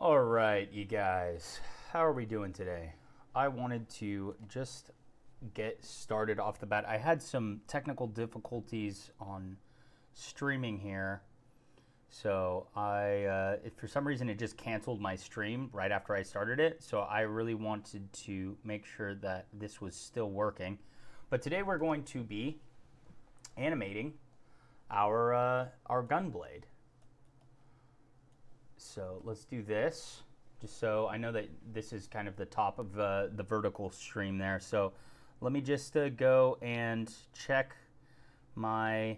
All right, you guys, how are we doing today? I wanted to just get started off the bat. I had some technical difficulties on streaming here, so if for some reason it just canceled my stream right after I started it. So I really wanted to make sure that this was still working. But today we're going to be animating our Gunblade. So let's do this, just so I know that this is kind of the top of the vertical stream there. So let me just go and check my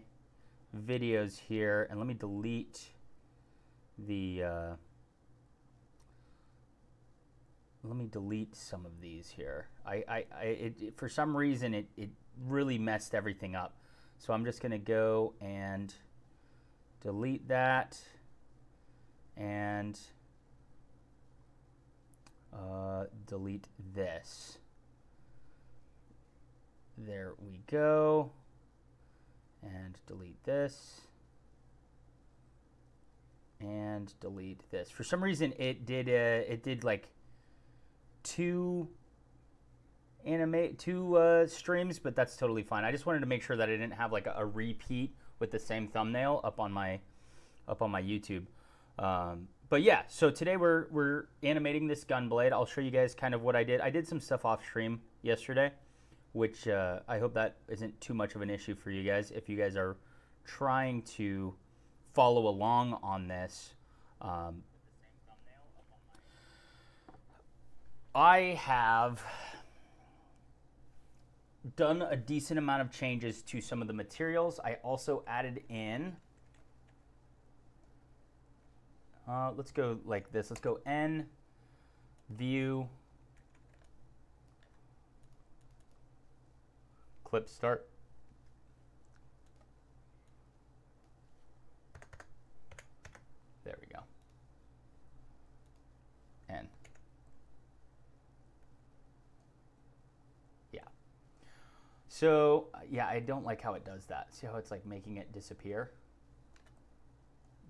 videos here, and let me delete some of these here. For some reason it really messed everything up. So I'm just gonna go and delete that and delete this. There we go. And delete this. And delete this. For some reason it did like two streams, but that's totally fine. I just wanted to make sure that I didn't have like a repeat with the same thumbnail up on my YouTube. But yeah, so today we're animating this Gunblade. I'll show you guys kind of what I did. I did some stuff off stream yesterday, which I hope that isn't too much of an issue for you guys if you guys are trying to follow along on this. I have done a decent amount of changes to some of the materials. I also added in let's go like this. Let's go N, view, clip start. There we go. N. Yeah. So, yeah, I don't like how it does that. See how it's like making it disappear?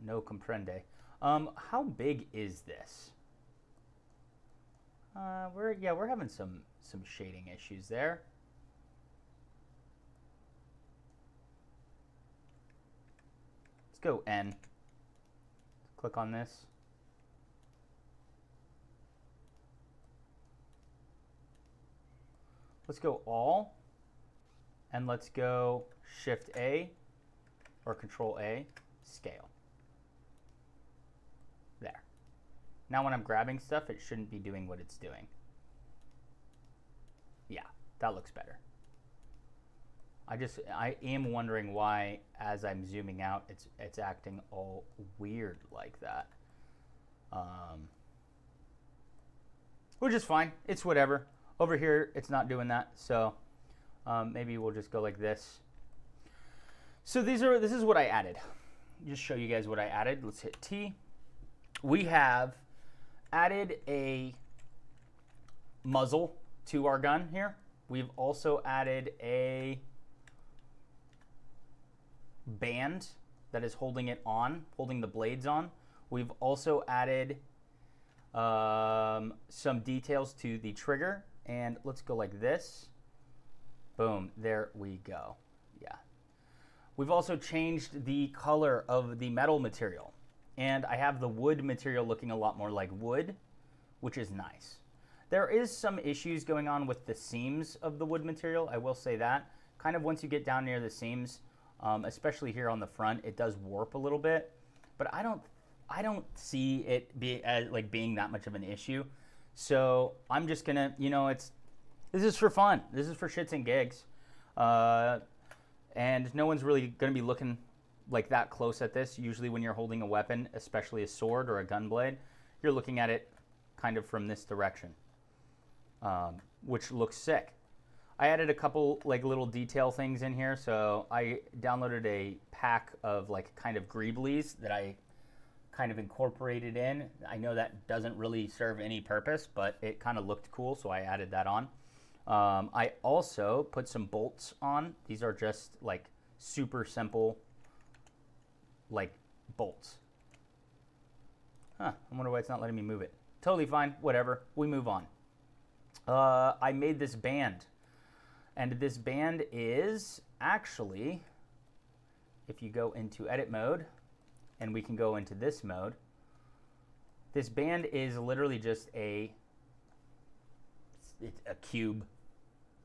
No comprende. How big is this? We're having some shading issues there. Let's go N. Click on this. Let's go all, and let's go Shift A or Control A, scale. There. Now when I'm grabbing stuff, it shouldn't be doing what it's doing. Yeah, that looks better. I am wondering why, as I'm zooming out, it's acting all weird like that. Which is fine. It's whatever. Over here, it's not doing that, so maybe we'll just go like this. So this is what I added. Just show you guys what I added. Let's hit T. We have added a muzzle to our gun here. We've also added a band that is holding it on, holding the blades on. We've also added some details to the trigger, and let's go like this. Boom, there we go. Yeah. We've also changed the color of the metal material, and I have the wood material looking a lot more like wood, which is nice. There is some issues going on with the seams of the wood material, I will say that. Kind of once you get down near the seams, especially here on the front, it does warp a little bit, but I don't see it being that much of an issue. So I'm just gonna, this is for fun. This is for shits and gigs. And no one's really gonna be looking like that close at this. Usually when you're holding a weapon, especially a sword or a gunblade, you're looking at it kind of from this direction, which looks sick. I added a couple like little detail things in here. So I downloaded a pack of like kind of greeblies that I kind of incorporated in. I know that doesn't really serve any purpose, but it kind of looked cool, so I added that on. I also put some bolts on. These are just like super simple like bolts. Huh, I wonder why it's not letting me move it. Totally fine, whatever, we move on. I made this band, and this band is actually, if you go into edit mode, and we can go into this mode, this band is literally just it's a cube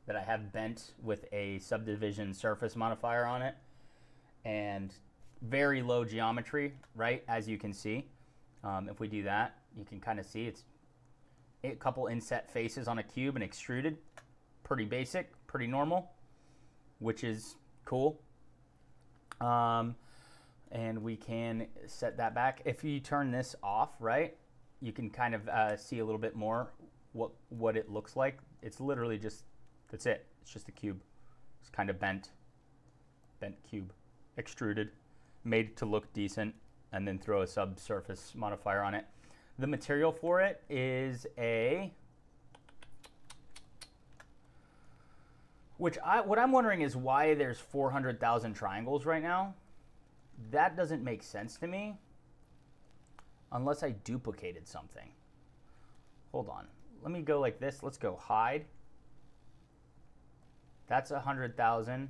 that I have bent with a subdivision surface modifier on it, and very low geometry, right, as you can see. If we do that, you can kind of see it's a couple inset faces on a cube and extruded. Pretty basic, pretty normal, which is cool. And we can set that back. If you turn this off, right, you can kind of see a little bit more what it looks like. It's literally just, that's it. It's just a cube. It's kind of bent cube, extruded, made to look decent, and then throw a subsurface modifier on it. The material for it is what I'm wondering is why there's 400,000 triangles right now. That doesn't make sense to me unless I duplicated something. Hold on. Let me go like this. Let's go hide. That's 100,000.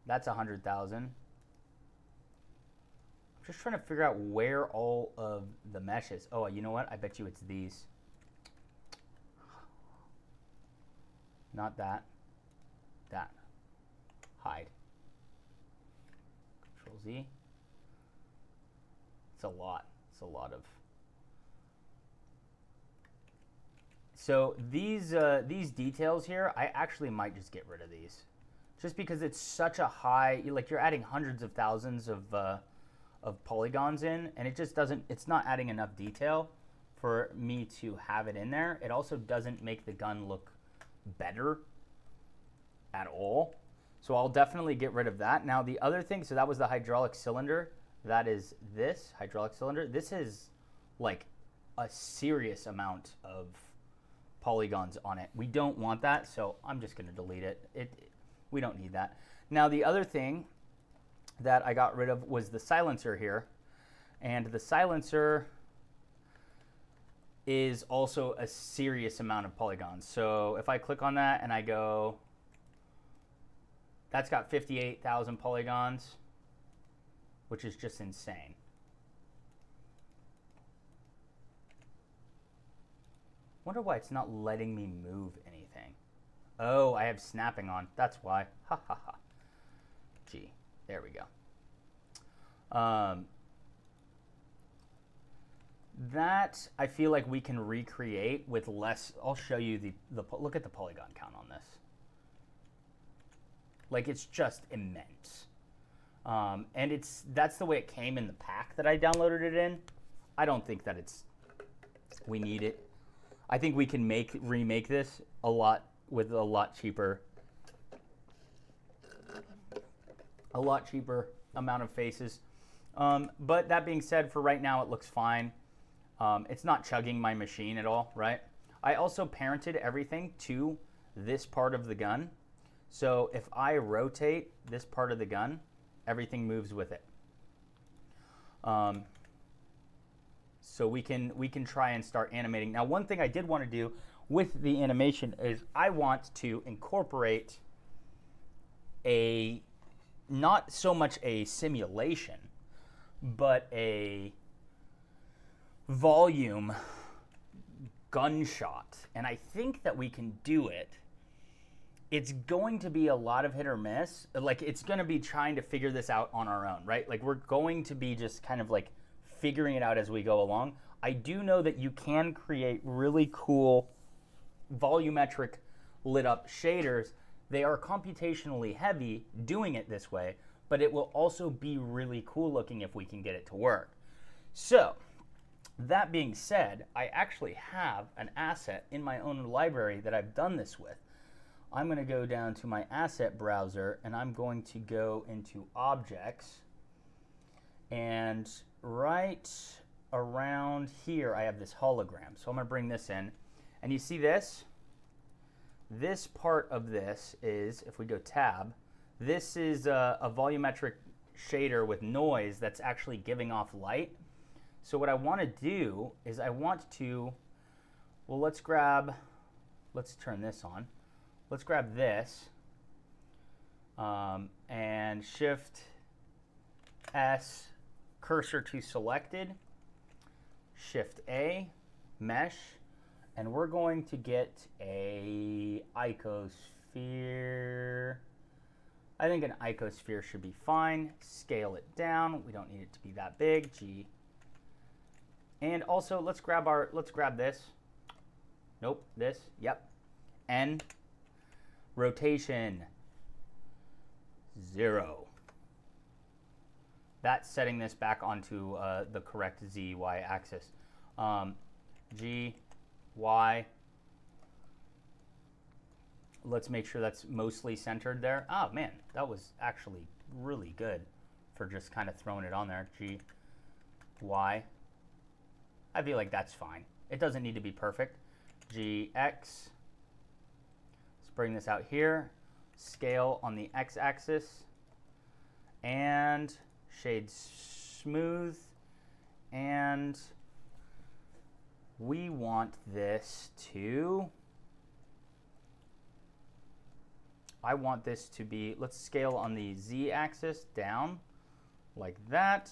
That's 100,000. I'm just trying to figure out where all of the mesh is. Oh, you know what? I bet you it's these. Not that. That. Hide. Control Z. It's a lot. It's a lot of. So these details here, I actually might just get rid of these, just because it's such a high. Like you're adding hundreds of thousands of polygons in, and it just doesn't. It's not adding enough detail for me to have it in there. It also doesn't make the gun look better at all. So I'll definitely get rid of that. Now the other thing, so that was the hydraulic cylinder. That is this hydraulic cylinder. This is like a serious amount of polygons on it. We don't want that, so I'm just going to delete it. We don't need that. Now the other thing that I got rid of was the silencer here, and the silencer is also a serious amount of polygons. So if I click on that and I go, that's got 58,000 polygons, which is just insane. Wonder why it's not letting me move anything. Oh, I have snapping on. That's why. Ha ha ha. Gee, there we go. That I feel like we can recreate with less. I'll show you the look at the polygon count on this. Like it's just immense. And that's the way it came in the pack that I downloaded it in. I don't think that we need it. I think we can remake this with a lot cheaper amount of faces. But that being said, for right now, it looks fine. It's not chugging my machine at all, right? I also parented everything to this part of the gun. So if I rotate this part of the gun, everything moves with it. So we can try and start animating. Now, one thing I did want to do with the animation is I want to incorporate not so much a simulation, but a volume gunshot. And I think that we can do it. It's going to be a lot of hit or miss. Like, it's going to be trying to figure this out on our own, right? Like, we're going to be just kind of like figuring it out as we go along. I do know that you can create really cool volumetric lit up shaders. They are computationally heavy doing it this way, but it will also be really cool looking if we can get it to work. So that being said, I actually have an asset in my own library that I've done this with. I'm going to go down to my asset browser and I'm going to go into objects, and right around here I have this hologram. So I'm going to bring this in, and you see this part of this is, if we go tab, this is a volumetric shader with noise that's actually giving off light. So what I want to do is I want to, well, let's turn this on. Let's grab this and Shift S, cursor to selected, Shift A, mesh, and we're going to get a icosphere. I think an icosphere should be fine. Scale it down. We don't need it to be that big. G. And also let's grab this. Nope, this. Yep. N. Rotation 0. That's setting this back onto the correct Z, Y axis. G, Y. Let's make sure that's mostly centered there. Oh man, that was actually really good for just kind of throwing it on there. G, Y. I feel like that's fine. It doesn't need to be perfect. G, X. Let's bring this out here. Scale on the X axis. And shade smooth. And we want this to, I want this to be, let's scale on the Z axis down like that.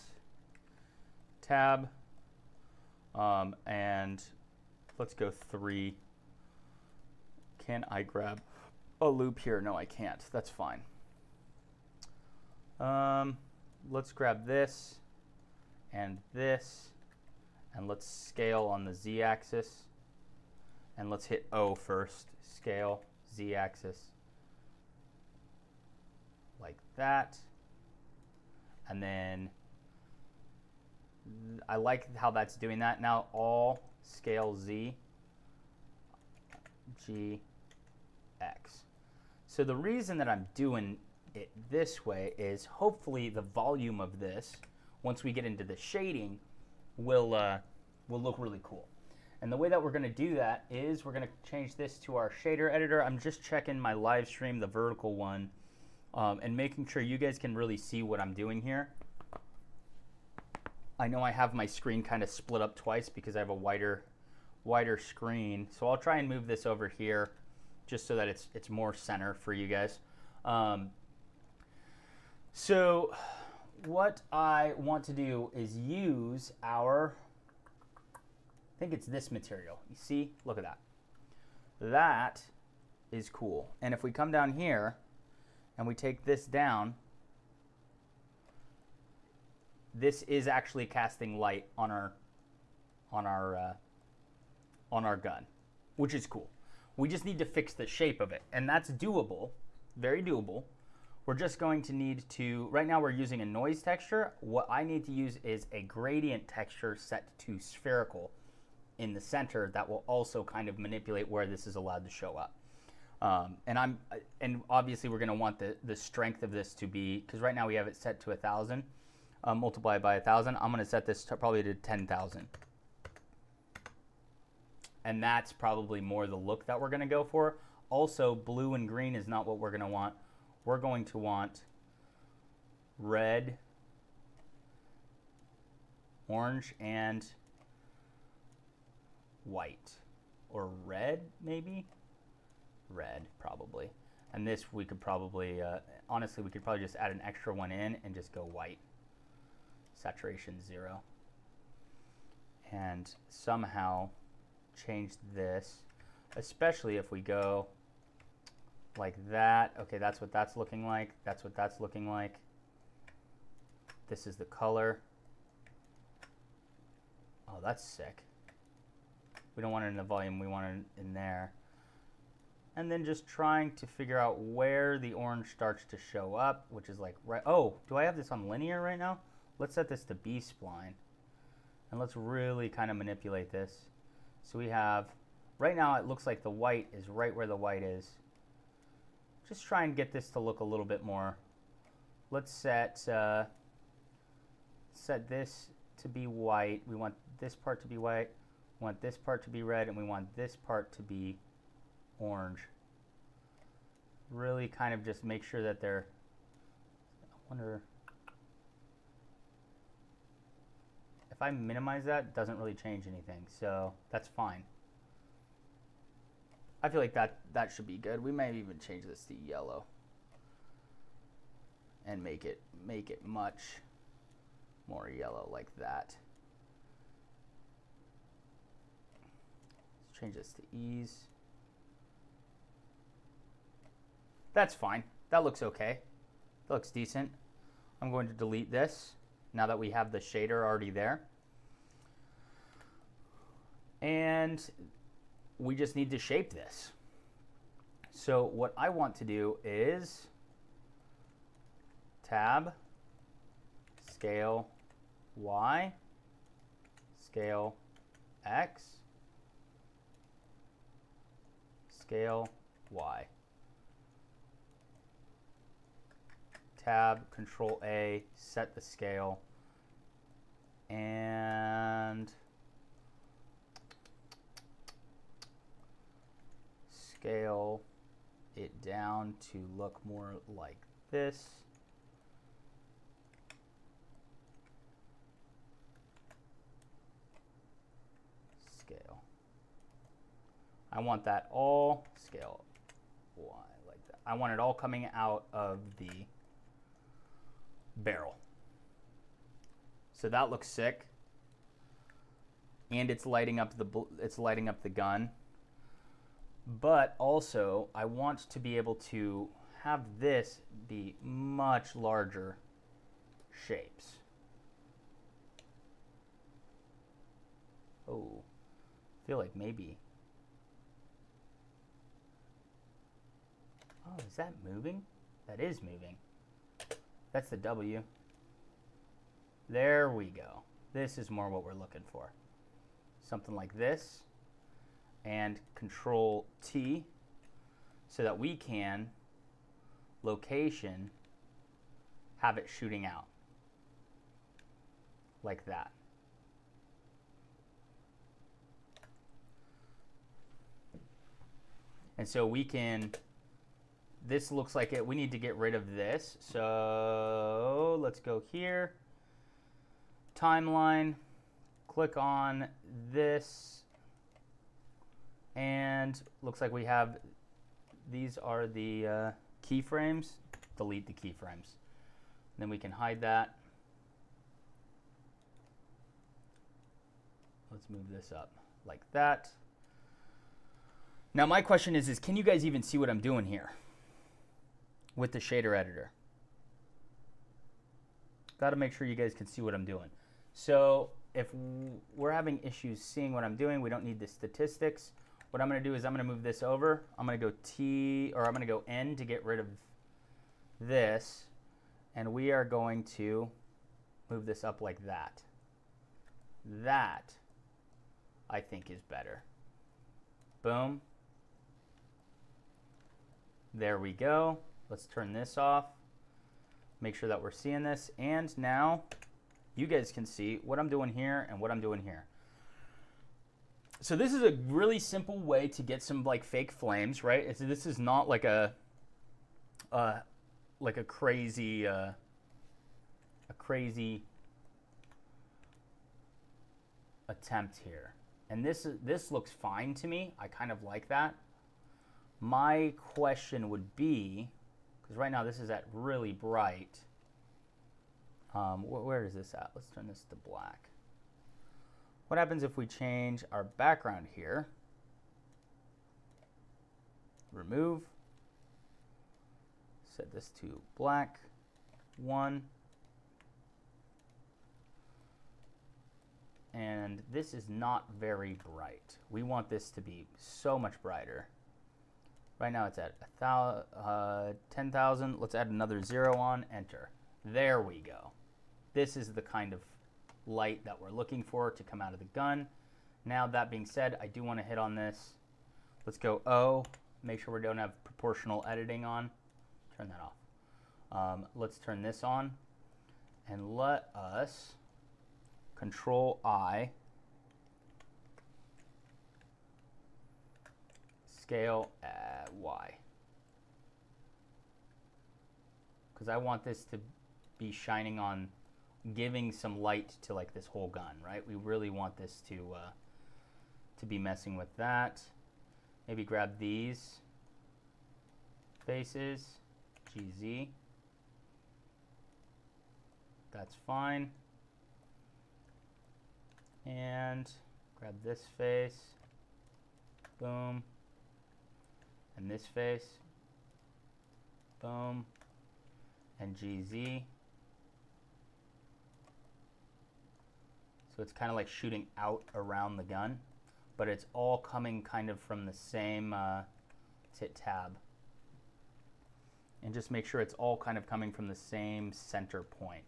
Tab. And let's go 3. Can I grab a loop here? No, I can't. That's fine. Let's grab this and this, and let's scale on the Z axis. And let's hit O first. Scale, Z axis, like that. And then I like how that's doing that. Now all scale Z, G, X. So the reason that I'm doing it this way is hopefully the volume of this, once we get into the shading, will look really cool. And the way that we're going to do that is we're going to change this to our shader editor. I'm just checking my live stream, the vertical one, and making sure you guys can really see what I'm doing here. I know I have my screen kind of split up twice because I have a wider screen. So I'll try and move this over here just so that it's more center for you guys. So what I want to do is use our, I think it's this material. You see? Look at that. That is cool. And if we come down here and we take this down, this is actually casting light on our gun, which is cool. We just need to fix the shape of it, and that's doable, very doable. We're just going to need to, right now we're using a noise texture. What I need to use is a gradient texture set to spherical in the center that will also kind of manipulate where this is allowed to show up. And obviously we're going to want the strength of this to be, because right now we have it set to 1,000. Multiplied by 1,000. I'm going to set this to probably to 10,000. And that's probably more the look that we're going to go for. Also, blue and green is not what we're going to want. We're going to want red, orange, and white. Or red, maybe? Red, probably. And this we could probably, honestly, we could probably just add an extra one in and just go white. Saturation 0, and somehow change this, especially if we go like that. Okay, that's what that's looking like. That's what that's looking like. This is the color. Oh, that's sick. We don't want it in the volume, we want it in there. And then just trying to figure out where the orange starts to show up, which is like right. Oh, do I have this on linear right now? Let's set this to B-spline, and let's really kind of manipulate this. So we have, right now it looks like the white is right where the white is. Just try and get this to look a little bit more. Let's set this to be white. We want this part to be white, we want this part to be red, and we want this part to be orange. Really kind of just make sure that they're, I wonder if I minimize that, it doesn't really change anything, so that's fine. I feel like that should be good. We may even change this to yellow and make it much more yellow like that. Let's change this to ease. That's fine. That looks okay. That looks decent. I'm going to delete this now that we have the shader already there. And we just need to shape this. So what I want to do is tab, scale Y, scale X, scale Y. Tab, Control A, set the scale, and scale it down to look more like this. Scale. I want that all scale Y like that. I want it all coming out of the barrel. So that looks sick, and it's lighting up the gun. But also, I want to be able to have this be much larger shapes. Oh, I feel like maybe. Oh, is that moving? That is moving. That's the W. There we go. This is more what we're looking for. Something like this. And Control T so that we can location have it shooting out like that. And so we can, this looks like it, we need to get rid of this. So let's go here, timeline, click on this, and looks like we have, these are the keyframes. Delete the keyframes. Then we can hide that. Let's move this up like that. Now my question is can you guys even see what I'm doing here with the shader editor? Got to make sure you guys can see what I'm doing. So if we're having issues seeing what I'm doing, we don't need the statistics. What I'm going to do is I'm going to move this over. I'm going to go T, or I'm going to go N to get rid of this. And we are going to move this up like that. That, I think, is better. Boom. There we go. Let's turn this off. Make sure that we're seeing this. And now you guys can see what I'm doing here and what I'm doing here. So this is a really simple way to get some like fake flames, right? This is not like a crazy attempt here. And this looks fine to me. I kind of like that. My question would be, because right now this is at really bright. Where is this at? Let's turn this to black. What happens if we change our background here? Remove. Set this to black 1. And this is not very bright. We want this to be so much brighter. Right now it's at 10,000. Let's add another 0 on, enter. There we go. This is the kind of light that we're looking for to come out of the gun. Now that being said, I do want to hit on this. Let's go O, make sure we don't have proportional editing on. Turn that off. Let's turn this on and let us Control I, scale at Y. Because I want this to be shining on giving some light to like this whole gun, right? We really want this to be messing with that. Maybe grab these faces, GZ. That's fine. And grab this face, boom, and this face, boom, and GZ. So it's kind of like shooting out around the gun, but it's all coming kind of from the same, let's hit tab. And just make sure it's all kind of coming from the same center point,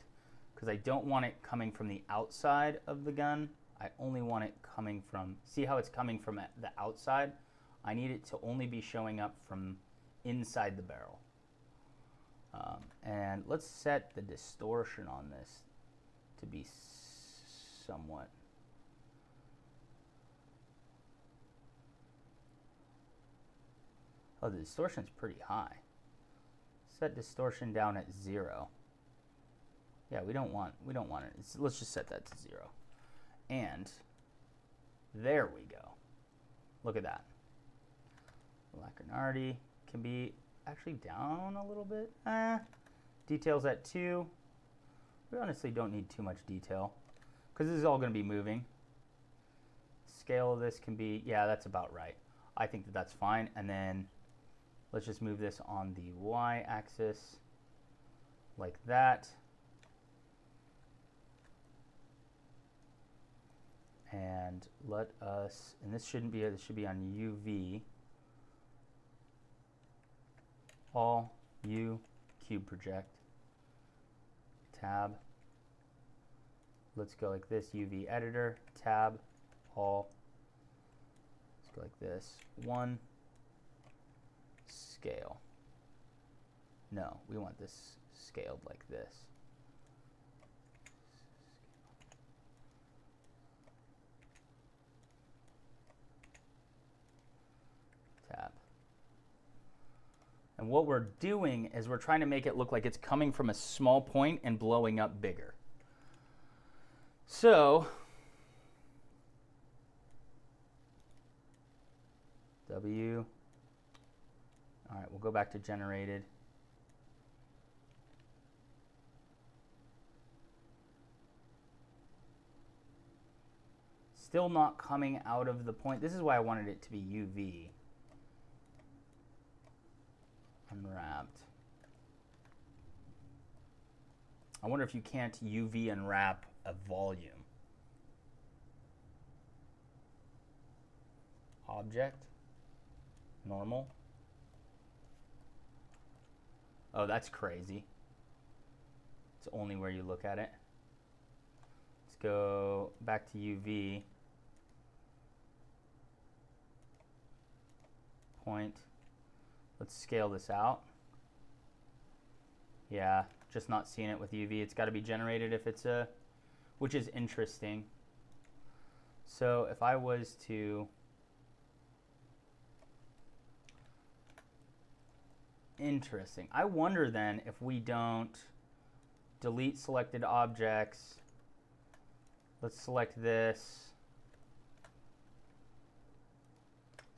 because I don't want it coming from the outside of the gun. I only want it coming from, see how it's coming from the outside? I need it to only be showing up from inside the barrel. And let's set the distortion on this to be somewhat. Oh, the distortion's pretty high. Set distortion down at 0. Yeah, we don't want it. Let's just set that to 0. And there we go. Look at that. Lacrinarity can be actually down a little bit. Details at 2. We honestly don't need too much detail because this is all going to be moving. Scale of this can be, yeah, that's about right. I think that that's fine. And then let's just move this on the y-axis like that. And let us, and this shouldn't be, this should be on UV. All U cube project. Tab. Let's go like this, UV editor, tab, all. Let's go like this. 1. Scale. No, we want this scaled like this. Tab. And what we're doing is we're trying to make it look like it's coming from a small point and blowing up bigger. So, W. All right, we'll go back to generated. Still not coming out of the point. This is why I wanted it to be UV. Unwrapped. I wonder if you can't UV unwrap a volume. Object. Normal. Oh, that's crazy. It's only where you look at it. Let's go back to UV. Point. Let's scale this out. Yeah, just not seeing it with UV. It's got to be generated if it's a, which is interesting. So if I was to, interesting. I wonder then if we don't delete selected objects. Let's select this.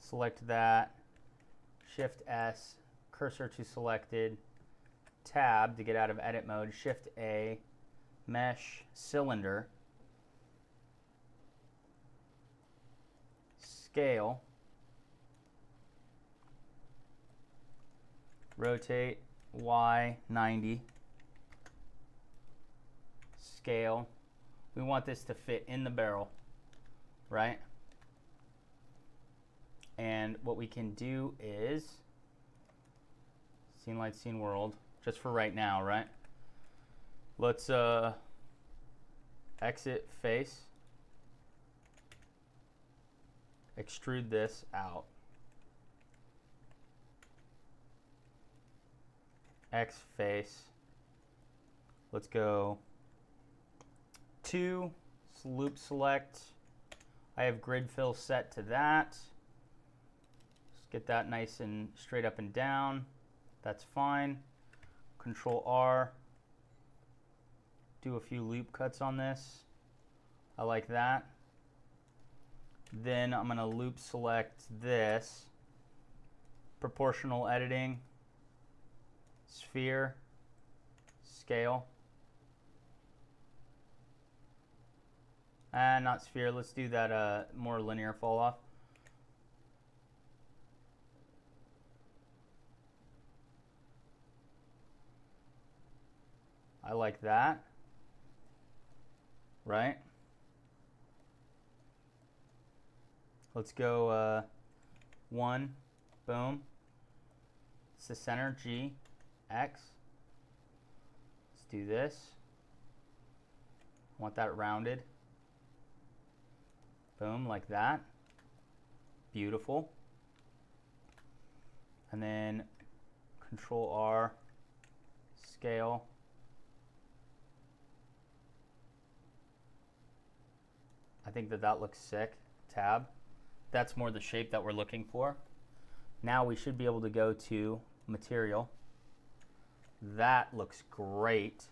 Select that. Shift S, cursor to selected, tab to get out of edit mode, Shift A, mesh, cylinder, scale, rotate, Y, 90, scale. We want this to fit in the barrel, right? And what we can do is scene light, scene world, just for right now, right? Let's exit face, extrude this out, X face. Let's go 2, loop select. I have grid fill set to that. Get that nice and straight up and down. That's fine. Control R. do a few loop cuts on this. I like that. Then I'm going to loop select this. Proportional editing. Sphere. Scale. Not sphere. Let's do that more linear fall off. I like that. Right? Let's go 1. Boom. It's the center. G. X. Let's do this. I want that rounded. Boom, like that. Beautiful. And then Control R, scale. I think that looks sick. Tab. That's more the shape that we're looking for. Now we should be able to go to material. That looks great.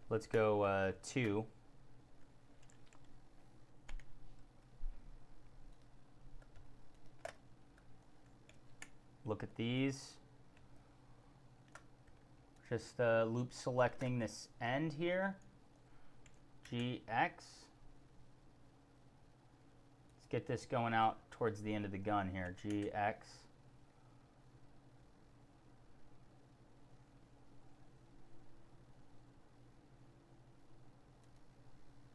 Let's go 2. Look at these. Just loop selecting this end here. GX. Let's get this going out towards the end of the gun here. GX.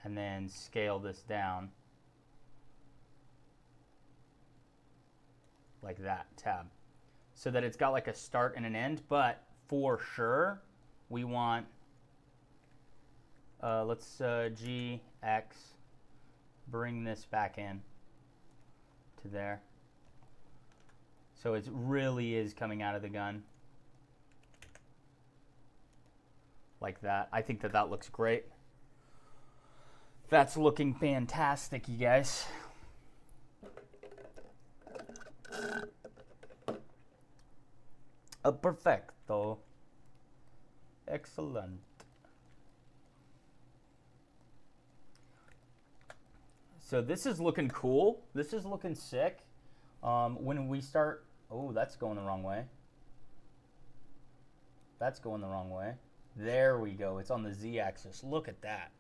And then scale this down like that, tab, so that it's got like a start and an end. But for sure we want let's GX, bring this back in to there, so it really is coming out of the gun like that. I think that looks great. That's looking fantastic, you guys. Perfecto. Excellent. So this is looking cool. This is looking sick. When we start... Oh, that's going the wrong way. That's going the wrong way. There we go. It's on the Z-axis. Look at that.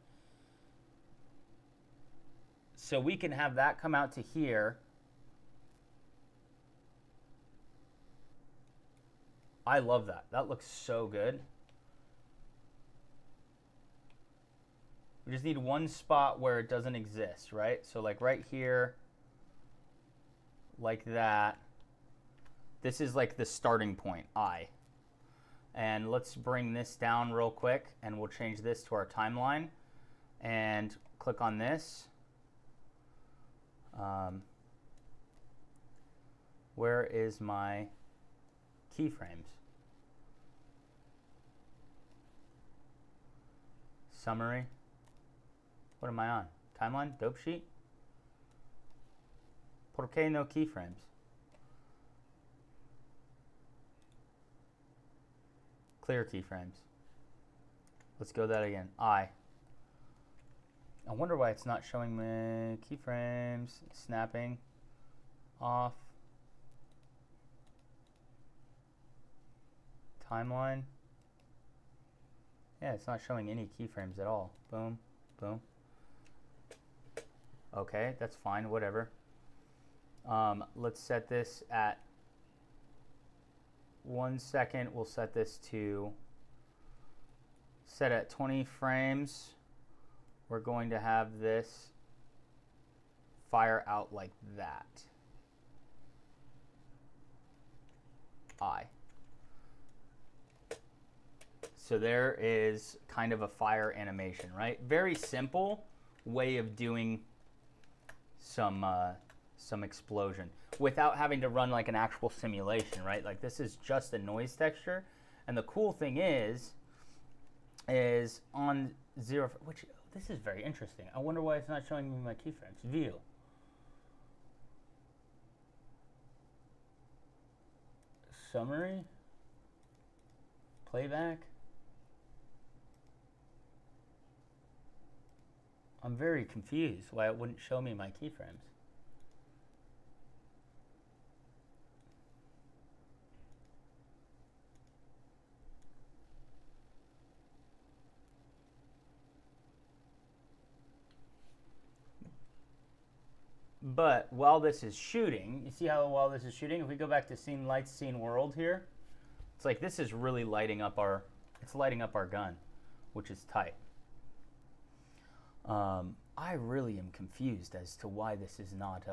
So we can have that come out to here. I love that. That looks so good. We just need one spot where it doesn't exist, right? So like right here, like that. This is like the starting point, I. And let's bring this down real quick, and we'll change this to our timeline. And click on this. Where is my keyframes? Summary. What am I on? Timeline? Dope sheet? ¿Por qué no keyframes? Clear keyframes. Let's go that again. I wonder why it's not showing me keyframes. Snapping. Off. Timeline. Yeah, it's not showing any keyframes at all. Boom, boom. Okay, that's fine, whatever. Let's set this at 1 second. We'll set this to set at 20 frames. We're going to have this fire out like that. So there is kind of a fire animation, right? Very simple way of doing some explosion without having to run like an actual simulation, right? Like this is just a noise texture. And the cool thing is on 0, which this is very interesting. I wonder why it's not showing me my keyframes. View. Summary. Playback. I'm very confused why it wouldn't show me my keyframes. But while this is shooting, you see how while this is shooting, if we go back to scene lights, scene world here, it's like this is really lighting up our, it's lighting up our gun, which is tight. I really am confused as to why this is not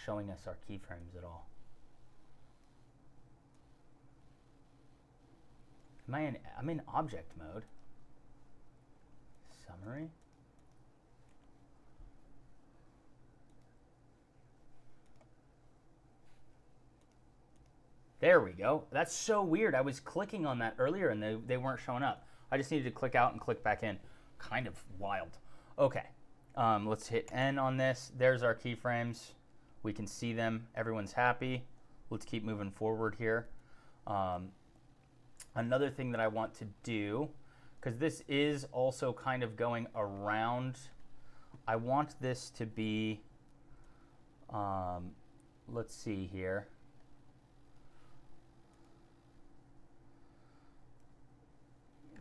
showing us our keyframes at all. I'm in object mode. Summary. There we go. That's so weird. I was clicking on that earlier and they weren't showing up. I just needed to click out and click back in. Kind of wild. Okay. Let's hit N on this. There's our keyframes. We can see them. Everyone's happy. Let's keep moving forward here. Another thing that I want to do, because this is also kind of going around, I want this to be, let's see here.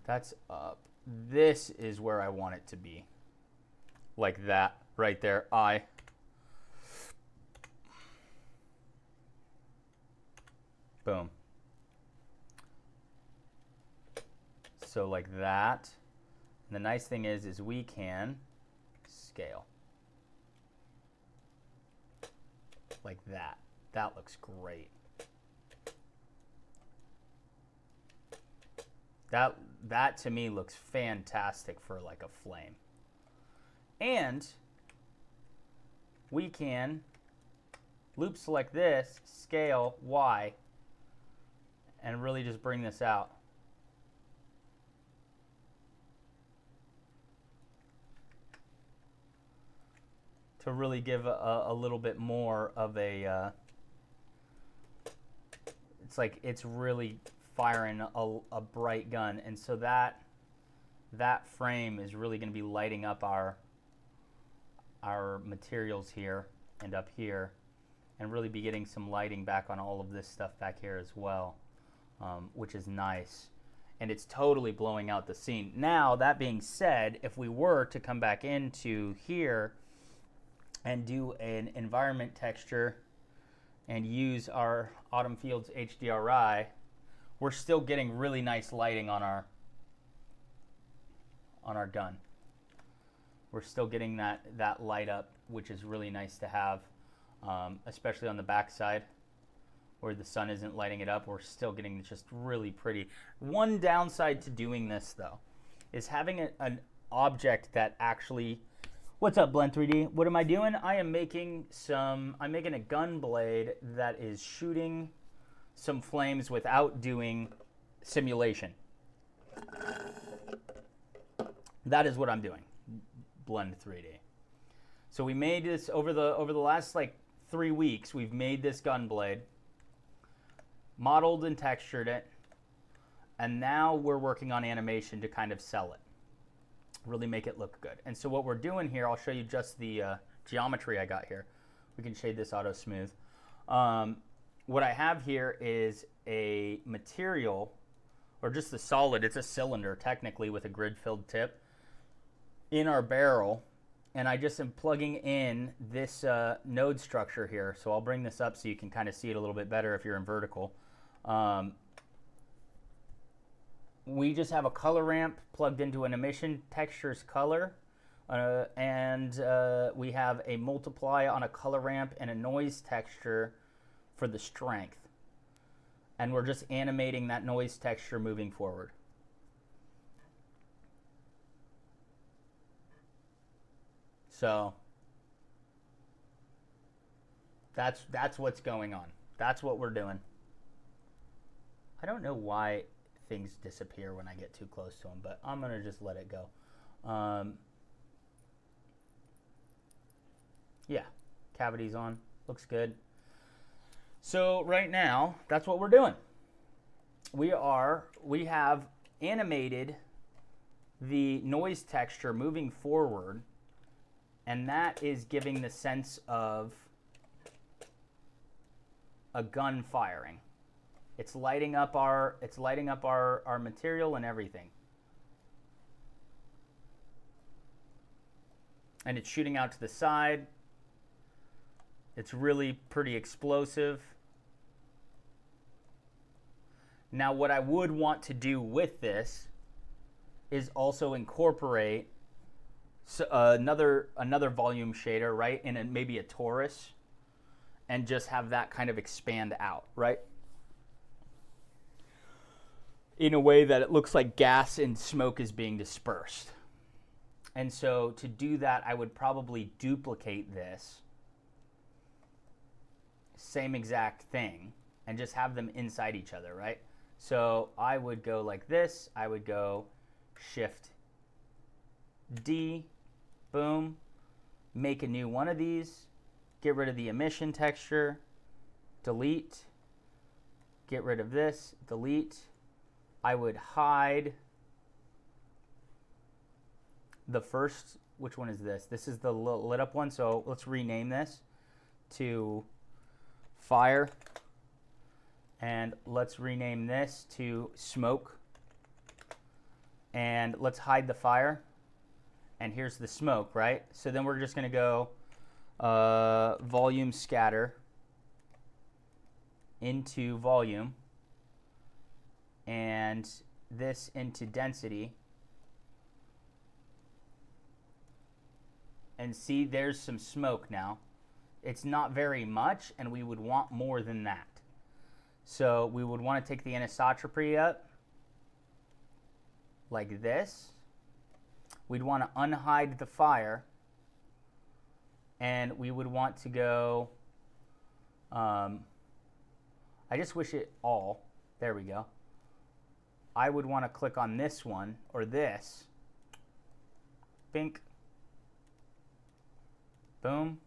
That's up. This is where I want it to be. Like that, right there. Boom. So like that. And the nice thing is we can scale. Like that. That looks great. That to me looks fantastic for like a flame. And we can loop select this, scale Y, and really just bring this out. To really give a little bit more of a, it's like it's really firing a bright gun, and so that frame is really going to be lighting up our materials here and up here, and really be getting some lighting back on all of this stuff back here as well, which is nice. And it's totally blowing out the scene. Now, that being said, if we were to come back into here and do an environment texture and use our Autumn Fields HDRI, we're still getting really nice lighting on our gun. We're still getting that light up, which is really nice to have, especially on the back side where the sun isn't lighting it up. We're still getting just really pretty. One downside to doing this, though, is having an object that actually... What's up, Blend 3D? What am I doing? I'm making a Gunblade that is shooting some flames without doing simulation. That is what I'm doing. Blend 3D. So we made this over the last like 3 weeks. We've made this Gunblade, modeled and textured it, and now we're working on animation to kind of sell it, really make it look good. And so what we're doing here, I'll show you just the geometry I got here. We can shade this auto smooth. What I have here is a material, or just the solid, it's a cylinder technically with a grid-filled tip in our barrel, and I just am plugging in this node structure here. So I'll bring this up so you can kind of see it a little bit better if you're in vertical. We just have a color ramp plugged into an emission textures color, and we have a multiply on a color ramp and a noise texture for the strength. And we're just animating that noise texture moving forward. So that's what's going on. That's what we're doing. I don't know why things disappear when I get too close to them, but I'm gonna just let it go. Yeah, cavities on, looks good. So right now, that's what we're doing. we have animated the noise texture moving forward, and that is giving the sense of a gun firing. It's lighting up our material and everything. And it's shooting out to the side. It's really pretty explosive. Now what I would want to do with this is also incorporate another volume shader, right, in maybe a torus, and just have that kind of expand out, right, in a way that it looks like gas and smoke is being dispersed. And so to do that, I would probably duplicate this same exact thing and just have them inside each other, right? So I would go like this. I would go Shift D, boom, make a new one of these, get rid of the emission texture, delete, get rid of this, delete. I would hide the first, which one is this? This is the lit up one, so let's rename this to fire, and let's rename this to smoke, and let's hide the fire, and here's the smoke, right? So then we're just going to go volume scatter into volume, and this into density, and see, there's some smoke now. It's not very much, and we would want more than that. So we would want to take the anisotropy up like this. We'd want to unhide the fire, and we would want to go, I just wish it all, there we go. I would want to click on this one, or this, bink, boom.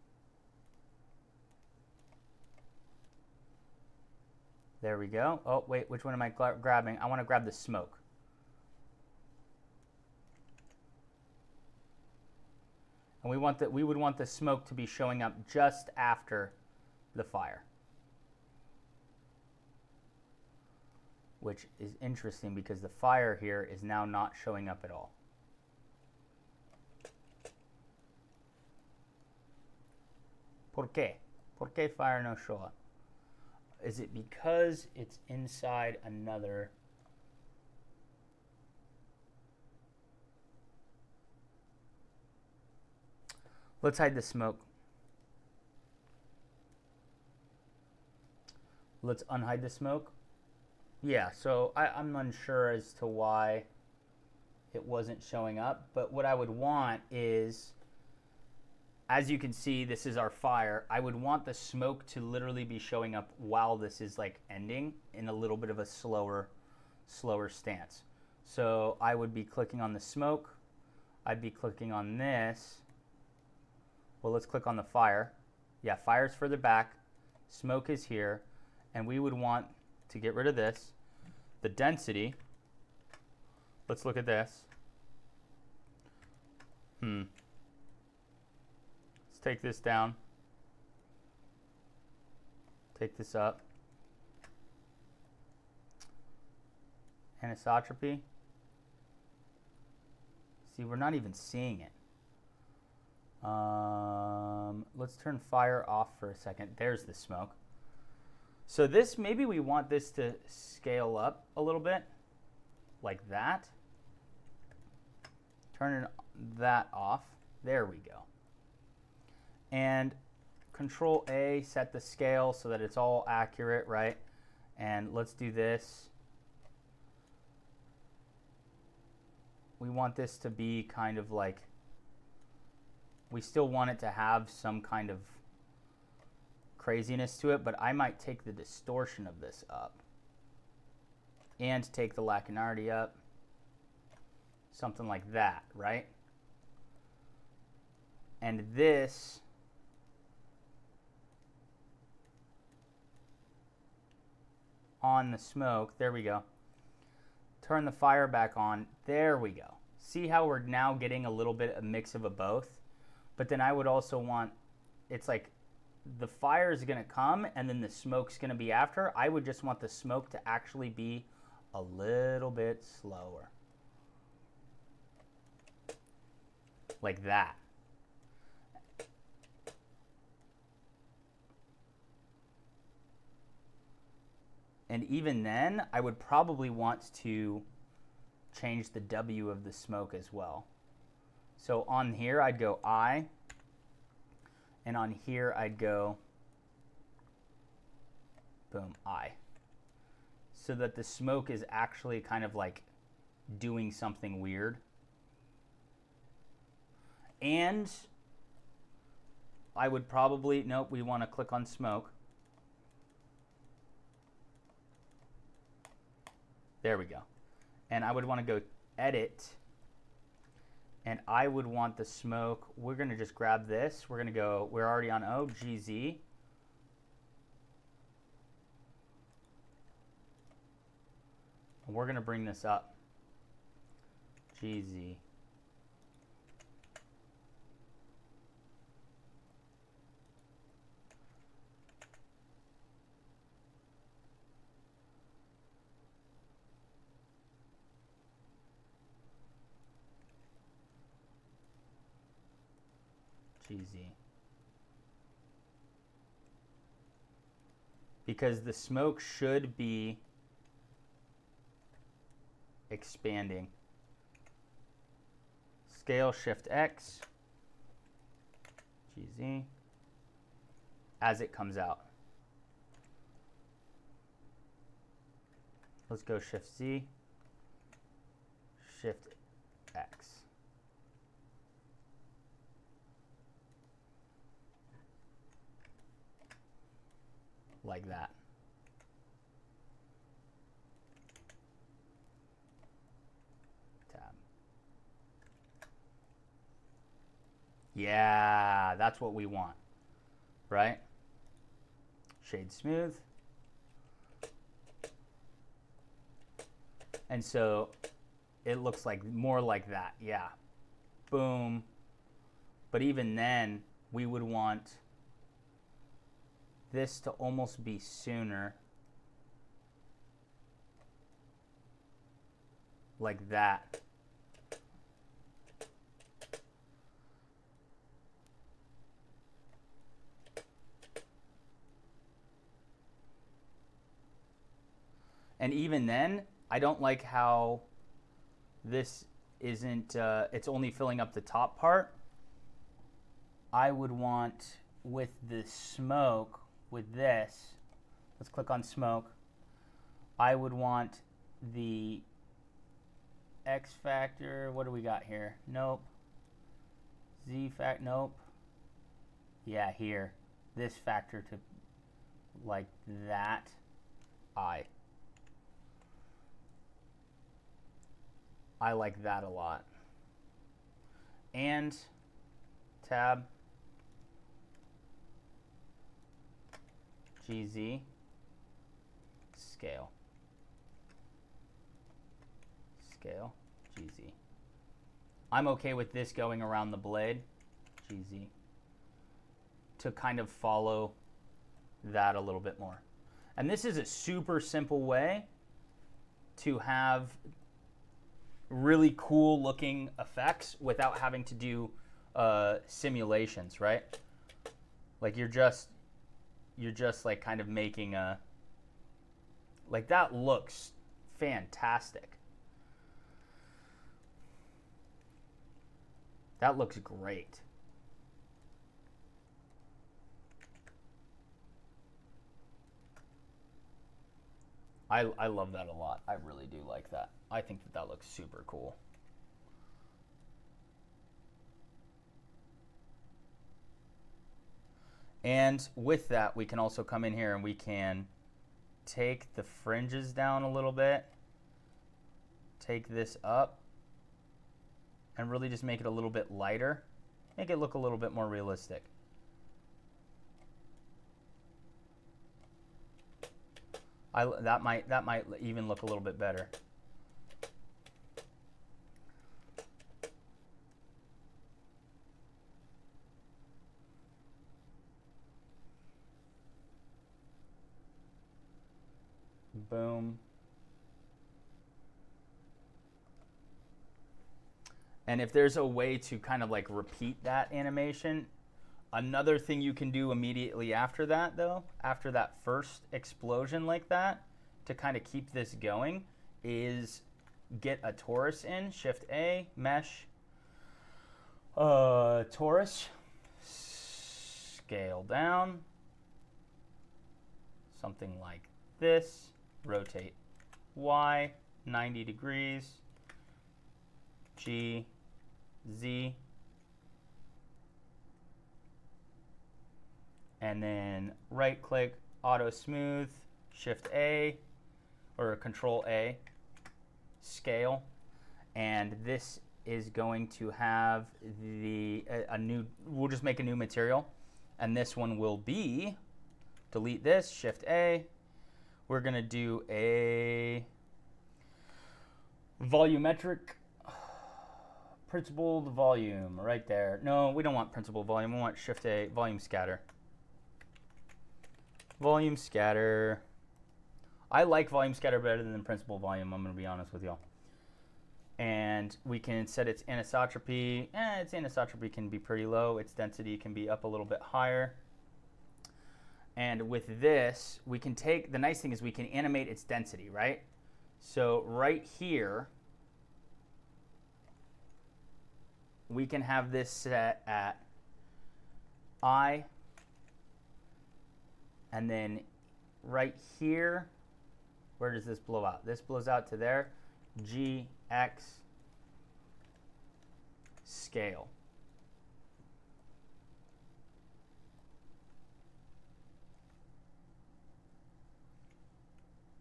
There we go. Oh, wait, which one am I grabbing? I want to grab the smoke. And we would want the smoke to be showing up just after the fire. Which is interesting because the fire here is now not showing up at all. ¿Por qué? ¿Por qué fire no show up? Is it because it's inside another? Let's hide the smoke. Let's unhide the smoke. Yeah, so I'm unsure as to why it wasn't showing up, but what I would want is, as you can see, this is our fire. I would want the smoke to literally be showing up while this is like ending in a little bit of a slower stance. So I would be clicking on the smoke. I'd be clicking on this. Well, let's click on the fire. Yeah, fire's further back. Smoke is here. And we would want to get rid of this. The density. Let's look at this. Let's take this down. Take this up. Anisotropy. See, we're not even seeing it. Let's turn fire off for a second. There's the smoke. So this, maybe we want this to scale up a little bit, like that. Turn that off. There we go. And Control A, set the scale so that it's all accurate, right? And let's do this. We want this to be kind of like, we still want it to have some kind of craziness to it, but I might take the distortion of this up and take the lacunarity up, something like that, right? And this on the smoke, there we go. turn the fire back on. There we go. See how we're now getting a little bit a mix of a both? But then I would also want, it's like the fire is going to come and then the smoke's going to be after. I would just want the smoke to actually be a little bit slower. Like that. And even then, I would probably want to change the W of the smoke as well. So on here, I'd go I. And on here, I'd go, boom, I. So that the smoke is actually kind of like doing something weird. And I would probably, nope, we want to click on smoke. There we go. And I would want to go edit. And I would want the smoke. We're going to just grab this. We're going to go, we're already on O, GZ. And we're going to bring this up. GZ. GZ. Because the smoke should be expanding. Scale Shift X, GZ, as it comes out. Let's go Shift Z, Shift X. Like that. Tab. Yeah, that's what we want, right? Shade smooth. And so it looks like more like that, yeah. Boom. But even then, we would want this to almost be sooner. Like that. And even then, I don't like how this isn't, it's only filling up the top part. I would want with the smoke, with this, let's click on smoke. I would want the X factor, what do we got here? Nope. Z factor, nope. Yeah, here. This factor to like that. I like that a lot. And tab, GZ, scale, scale, GZ. I'm okay with this going around the blade, GZ, to kind of follow that a little bit more. And this is a super simple way to have really cool looking effects without having to do simulations, right? Like you're just like kind of making a, like that looks fantastic. That looks great. I love that a lot. I really do like that. I think that that looks super cool. And with that, we can also come in here and we can take the fringes down a little bit, take this up, and really just make it a little bit lighter, make it look a little bit more realistic. That might even look a little bit better. Boom. And if there's a way to kind of like repeat that animation, another thing you can do immediately after that though, after that first explosion like that, to kind of keep this going, is get a torus in, Shift A, mesh, torus, scale down, something like this, rotate Y, 90 degrees, G, Z, and then right click, auto smooth, Shift A, or Control A, scale, and this is going to have a new, we'll just make a new material, and this one will be, delete this, Shift A, we're gonna do a volumetric principled volume right there. No, we don't want principled volume, we want Shift A, volume scatter. Volume scatter. I like volume scatter better than principal volume, I'm going to be honest with y'all. And we can set its anisotropy. Its anisotropy can be pretty low. Its density can be up a little bit higher. And with this, we can take, the nice thing is we can animate its density, right? So right here, we can have this set at I, and then right here, where does this blow out? This blows out to there. G, X, scale.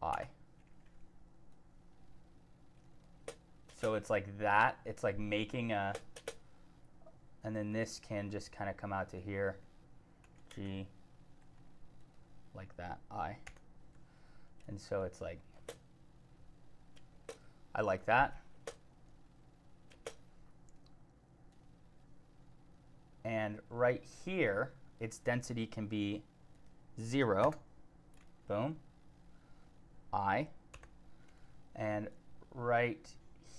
I. So it's like that. It's like making a, and then this can just kind of come out to here. G, like that, I. And so it's like, I like that. And right here, its density can be 0, boom, I. And right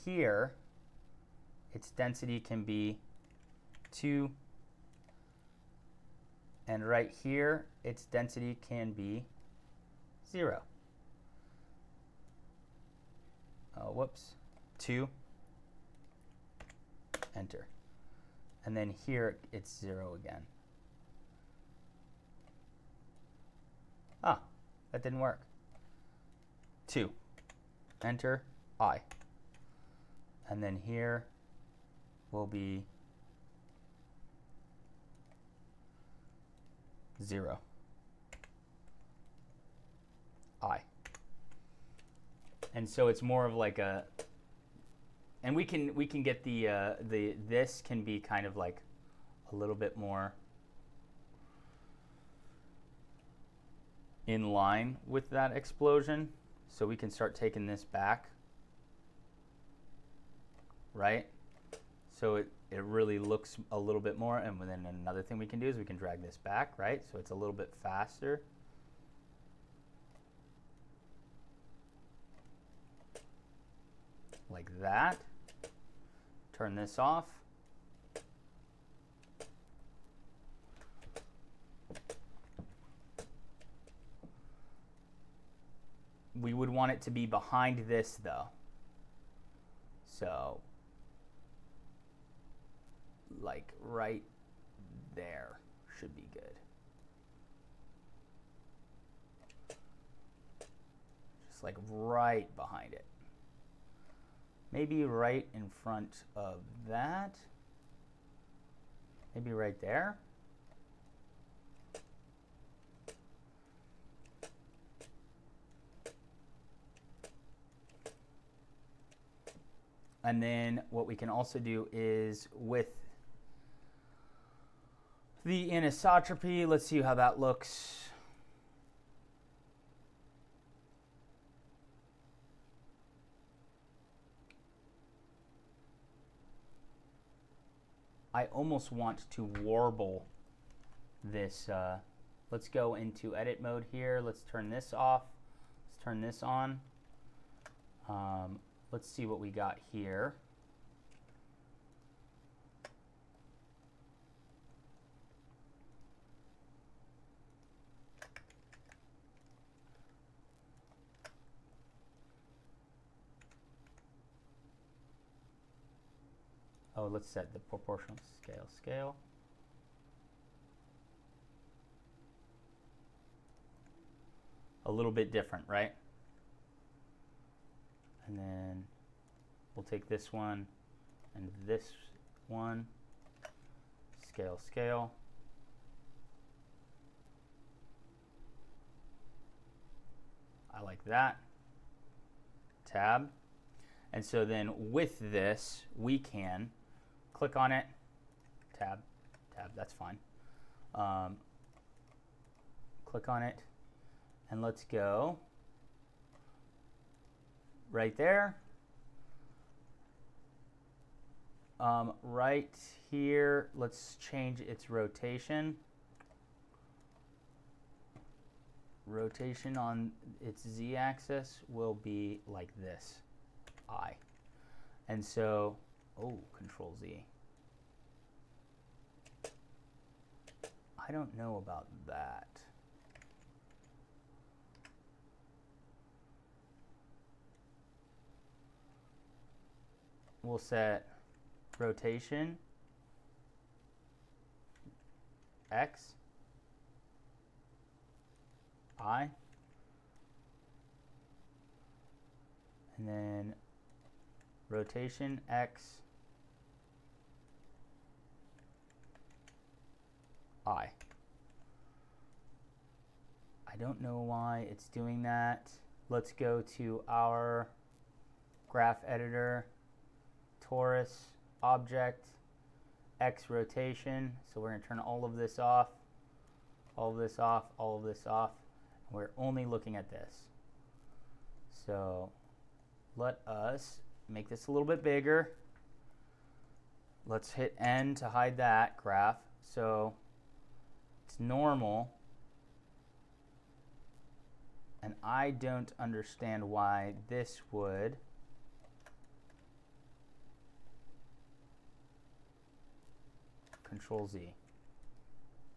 here, its density can be 2. And right here, its density can be 0. Oh, whoops, 2, enter. And then here, it's 0 again. Ah, that didn't work. 2, enter, I. And then here will be 0, I. And so it's more of like a, and we can get the this can be kind of like a little bit more in line with that explosion. So we can start taking this back, right? So it really looks a little bit more, and then another thing we can do is we can drag this back, right? So it's a little bit faster. Like that. Turn this off. We would want it to be behind this though. So, like right there should be good. Just like right behind it. Maybe right in front of that. Maybe right there. And then what we can also do is with the anisotropy, let's see how that looks. I almost want to warble this. Let's go into edit mode here. Let's turn this off. turn this on. Let's see what we got here. Oh, let's set the proportional scale. A little bit different, right? And then we'll take this one and this one. Scale. I like that. Tab. And so then with this, we can click on it, tab, that's fine. Click on it, and let's go right there. Right here, let's change its rotation. Rotation on its z-axis will be like this, I. And so, oh, Control Z. I don't know about that. We'll set rotation X, I, and then rotation X, I. I don't know why it's doing that. Let's go to our graph editor, torus, object, X rotation. So we're going to turn all of this off, all of this off, all of this off. We're only looking at this. So let us make this a little bit bigger. Let's hit N to hide that graph. So it's normal. And I don't understand why this would Control Z.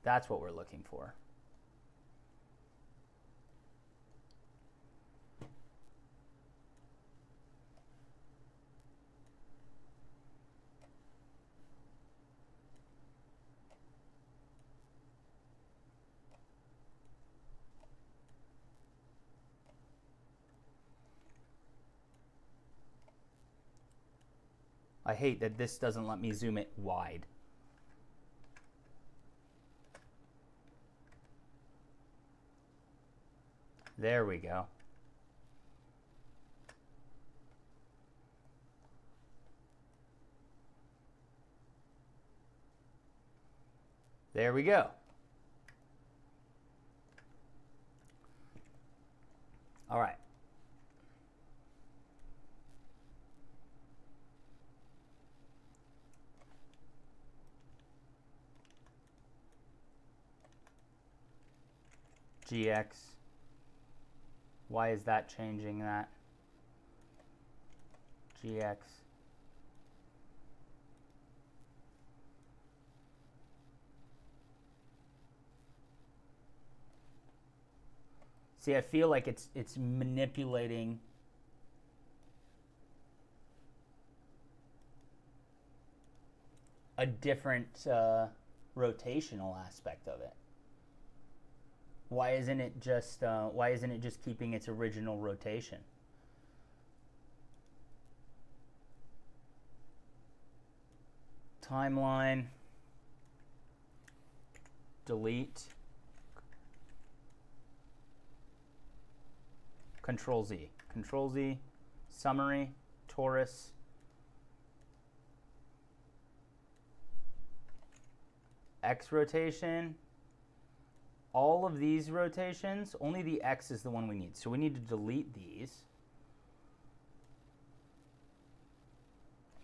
That's what we're looking for. I hate that this doesn't let me zoom it wide. There we go. There we go. All right. GX. Why is that changing that? GX. See, I feel like it's manipulating a different rotational aspect of it. Why isn't it just keeping its original rotation? Timeline, delete, Control Z, summary, torus, X rotation. All of these rotations, only the X is the one we need. So we need to delete these.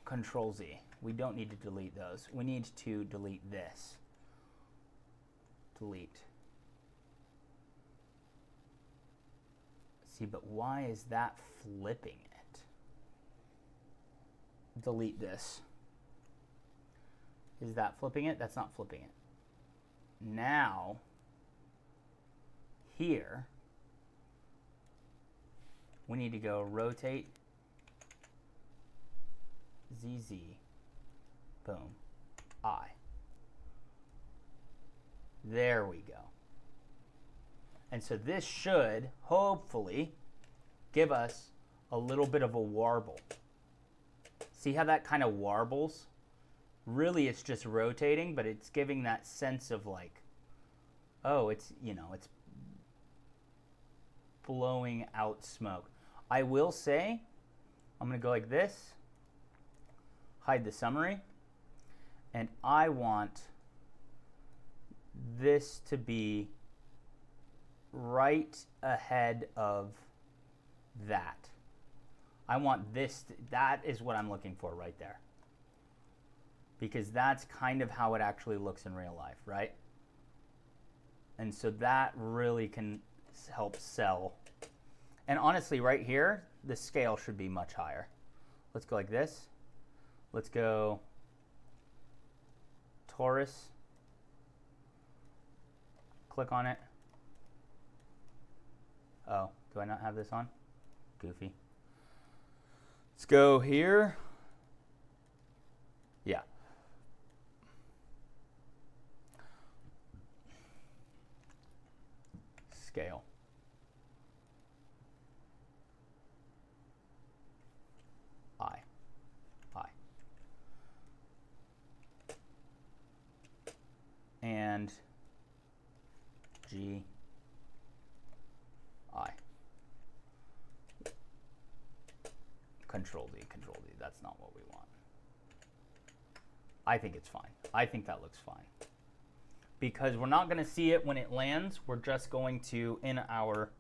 Control Z. We don't need to delete those. We need to delete this. Delete. See, but why is that flipping it? Delete this. Is that flipping it? That's not flipping it. Now, here, we need to go rotate, ZZ, boom, I. There we go. And so this should, hopefully, give us a little bit of a warble. See how that kind of warbles? Really, it's just rotating, but it's giving that sense of like, oh, it's, you know, it's blowing out smoke. I will say, I'm going to go like this, hide the summary, and I want this to be right ahead of that. I want this, that is what I'm looking for right there. Because that's kind of how it actually looks in real life, right? And so that really can help sell. And honestly, right here, the scale should be much higher. Let's go like this. Let's go Taurus. Click on it. Oh, do I not have this on? Goofy. Let's go here. Yeah. Scale. I. And G. I. Control D, Control D. That's not what we want. I think it's fine. I think that looks fine. Because we're not going to see it when it lands. We're just going to, in our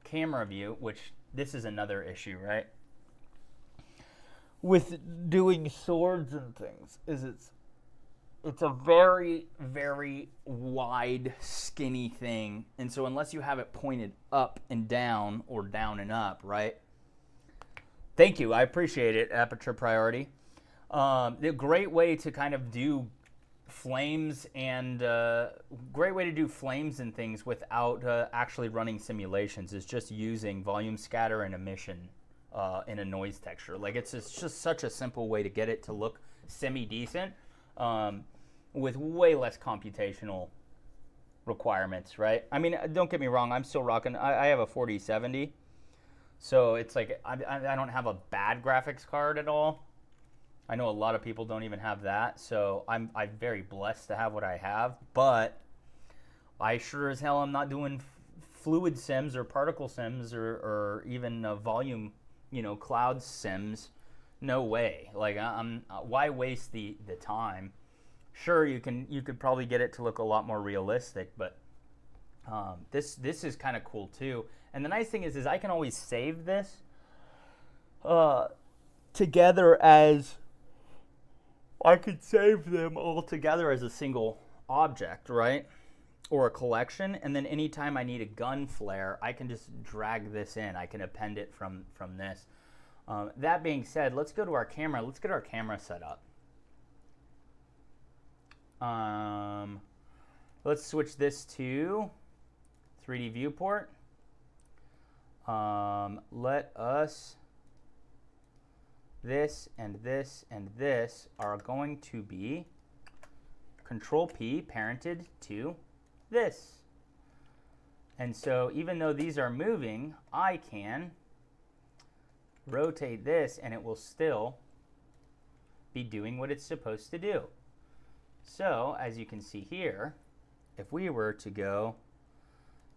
camera view, which this is another issue, right? With doing swords and things, is it's a very, very wide, skinny thing. And so unless you have it pointed up and down or down and up, right? Thank you. I appreciate it, Aperture Priority. The great way to kind of do flames and great way to do flames and things without actually running simulations is just using volume scatter and emission in a noise texture. Like it's just such a simple way to get it to look semi-decent with way less computational requirements, right? I mean, don't get me wrong, I'm still rocking, I have a 4070, so it's like I don't have a bad graphics card at all. I know a lot of people don't even have that, so I'm very blessed to have what I have, but I sure as hell am not doing fluid sims or particle sims or even volume, you know, cloud sims. No way. Like why waste the time? Sure, you could probably get it to look a lot more realistic, but this is kind of cool too. And the nice thing is I can always save this together as I could save them all together as a single object, right? Or a collection, and then anytime I need a gun flare, I can just drag this in. I can append it from this. That being said, let's go to our camera. Let's get our camera set up. Let's switch this to 3D viewport. Let us, this and this and this are going to be Control P parented to this. And so even though these are moving, I can rotate this and it will still be doing what it's supposed to do. So as you can see here, if we were to go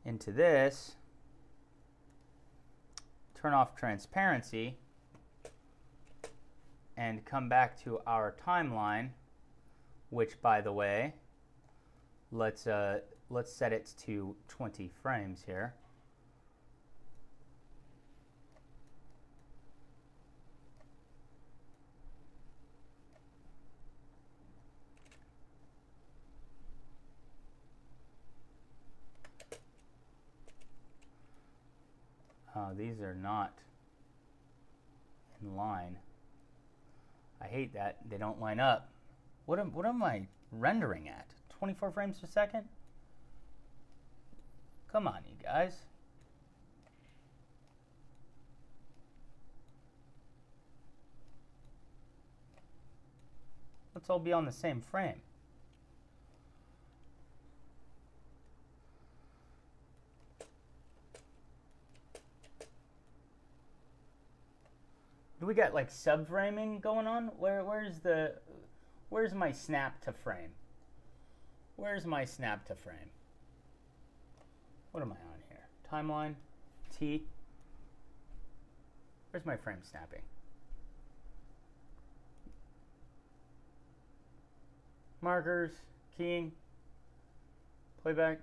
into this, turn off transparency, and come back to our timeline, which by the way, let's set it to 20 frames here. These are not in line. I hate that they don't line up. What am I rendering at? 24 frames per second? Come on, you guys. Let's all be on the same frame. Do we got like subframing going on? Where's my snap to frame? Where's my snap to frame? What am I on here? Timeline, T. Where's my frame snapping? Markers, keying, playback.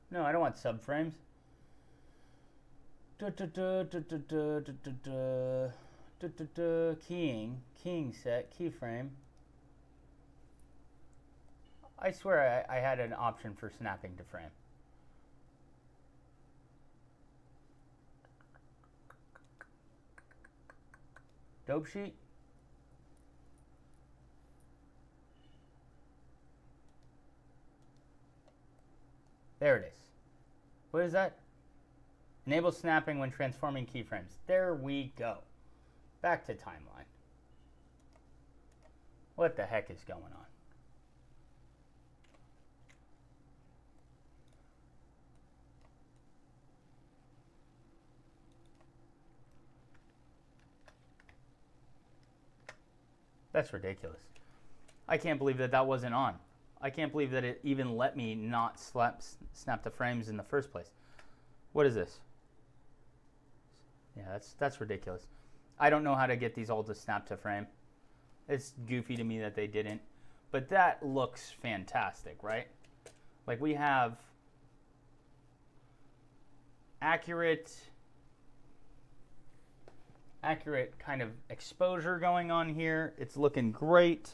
No, I don't want subframes. Keying set, keyframe. I swear I had an option for snapping to frame. Dope sheet. There it is. What is that? Enable snapping when transforming keyframes. There we go. Back to timeline. What the heck is going on? That's ridiculous. I can't believe that that wasn't on. I can't believe that it even let me not snap the frames in the first place. What is this? Yeah, that's ridiculous. I don't know how to get these all to snap to frame. It's goofy to me that they didn't. But that looks fantastic, right? Like we have accurate kind of exposure going on here. It's looking great.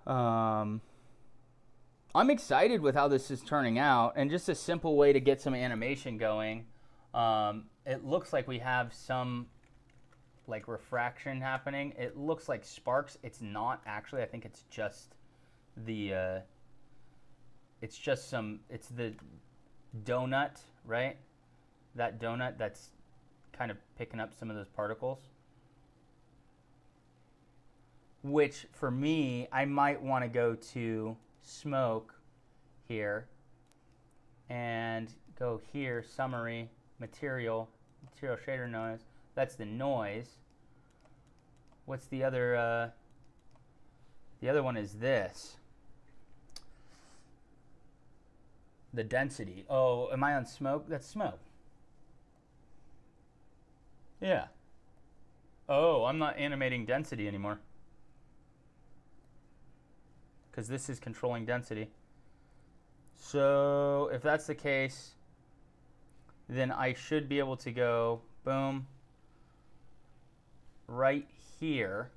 I'm excited with how this is turning out, and just a simple way to get some animation going. It looks like we have some like refraction happening. It looks like sparks. It's not actually. I think it's just the it's the donut, right? That donut that's kind of picking up some of those particles. Which for me, I might want to go to smoke here and go here, summary, material shader noise. That's the noise. What's the other one is this. The density. Oh, am I on smoke? That's smoke. Yeah. Oh, I'm not animating density anymore, because this is controlling density. So if that's the case, then I should be able to go, boom, right here,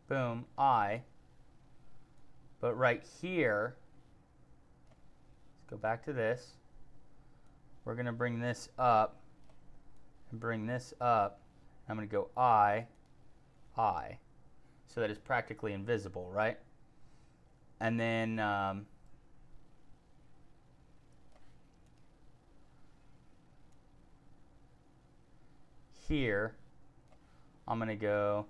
boom, but right here, let's go back to this. We're going to bring this up and bring this up. I'm going to go I, so that it's practically invisible, right? And then here, I'm going to go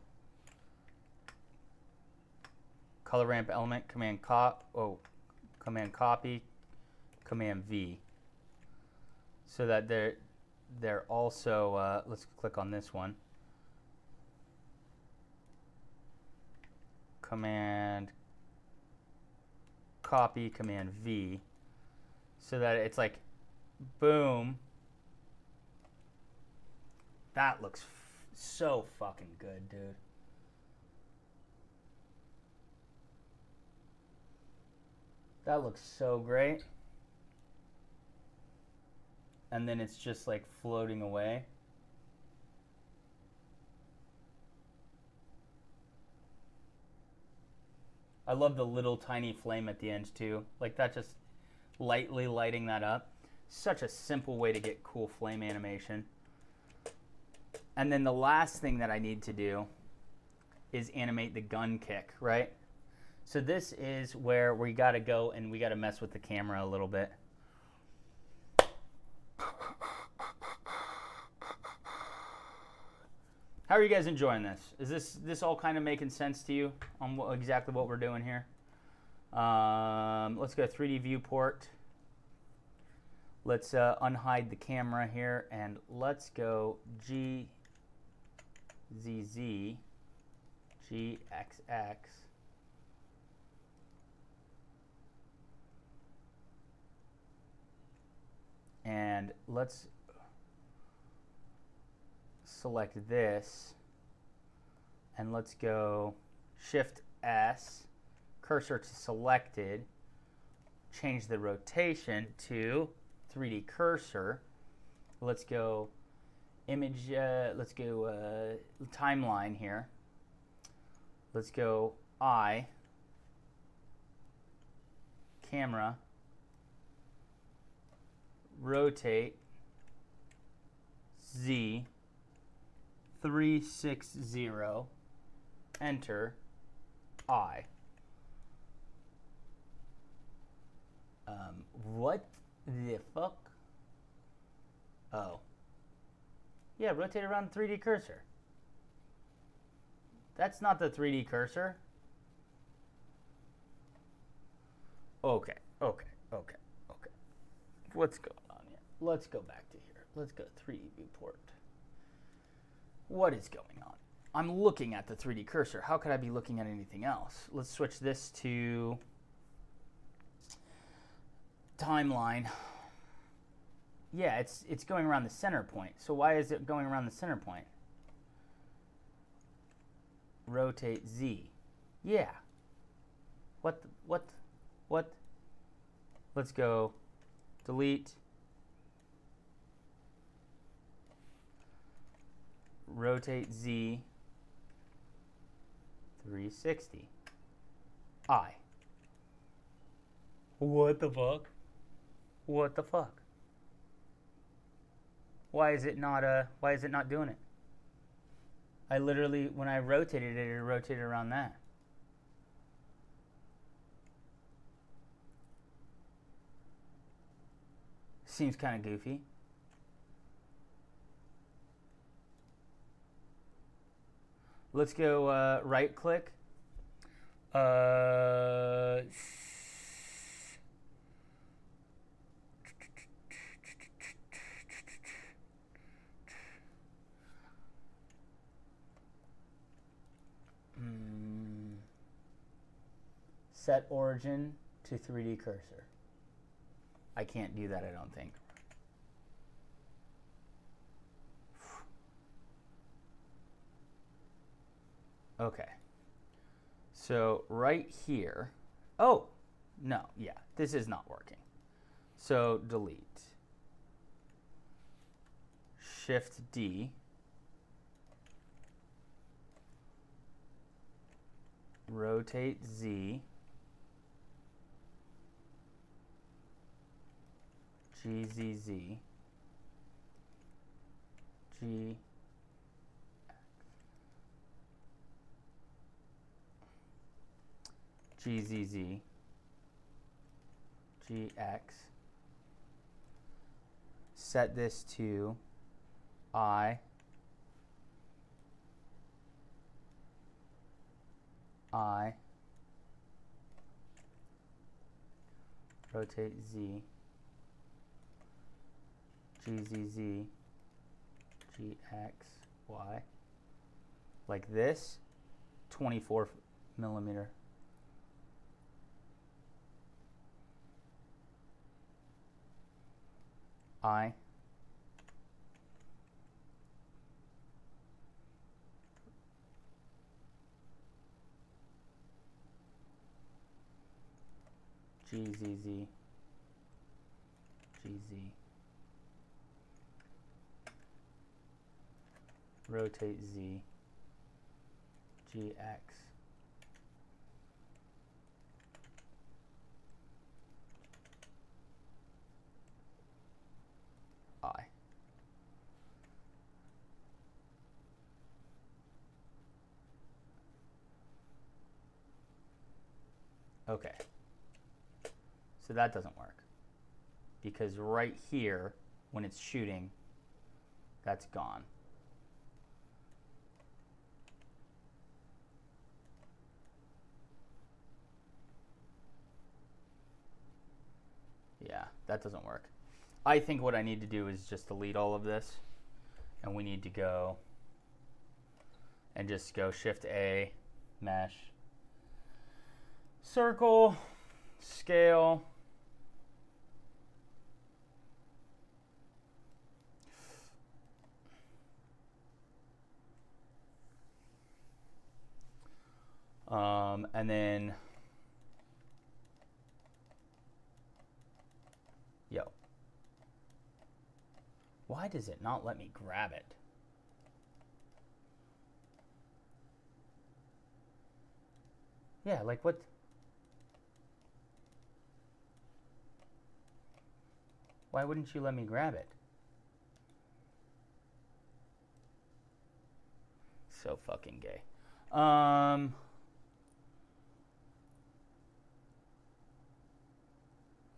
color ramp element, command copy, command V, so that they're also, let's click on this one. Command copy, command V, so that it's like, boom. That looks so fucking good, dude. That looks so great. And then it's just like floating away. I love the little tiny flame at the end too. Like that, just lightly lighting that up. Such a simple way to get cool flame animation. And then the last thing that I need to do is animate the gun kick, right? So this is where we got to go and we got to mess with the camera a little bit. How are you guys enjoying this? Is this all kind of making sense to you on exactly what we're doing here? Let's go 3D viewport. Let's unhide the camera here and let's go GZZ, GXX. And let's select this and let's go Shift S, cursor to selected, change the rotation to 3D cursor. Let's go image, let's go timeline here. Let's go I, camera, rotate, Z, 360, enter, I. What the fuck? Oh. Yeah, rotate around the 3D cursor. That's not the 3D cursor. Okay. What's going on here? Let's go back to here. Let's go 3D viewport. What is going on? I'm looking at the 3D cursor. How could I be looking at anything else? Let's switch this to timeline. Yeah, it's going around the center point. So why is it going around the center point? Rotate Z. Yeah. What? Let's go delete. Rotate Z. 360. I. What the fuck? What the fuck? Why is it not doing it? I literally, when I rotated it, it rotated around that. Seems kind of goofy. Let's go right click. Set origin to 3D cursor. I can't do that, I don't think. Okay. So right here. Oh, no, yeah, this is not working. So delete. Shift D. Rotate Z. GZZ. G. GZZ. GX. Set this to I. Rotate Z. GZZ. GX. Y. Like this. 24 millimeter. I. GZZ. GZ. Rotate Z. GX. Okay. So that doesn't work. Because right here, when it's shooting, that's gone. Yeah, that doesn't work. I think what I need to do is just delete all of this. And we need to go and just go Shift A, mesh, circle, scale. And then, yo. Why does it not let me grab it? Yeah, like what? Why wouldn't you let me grab it? So fucking gay.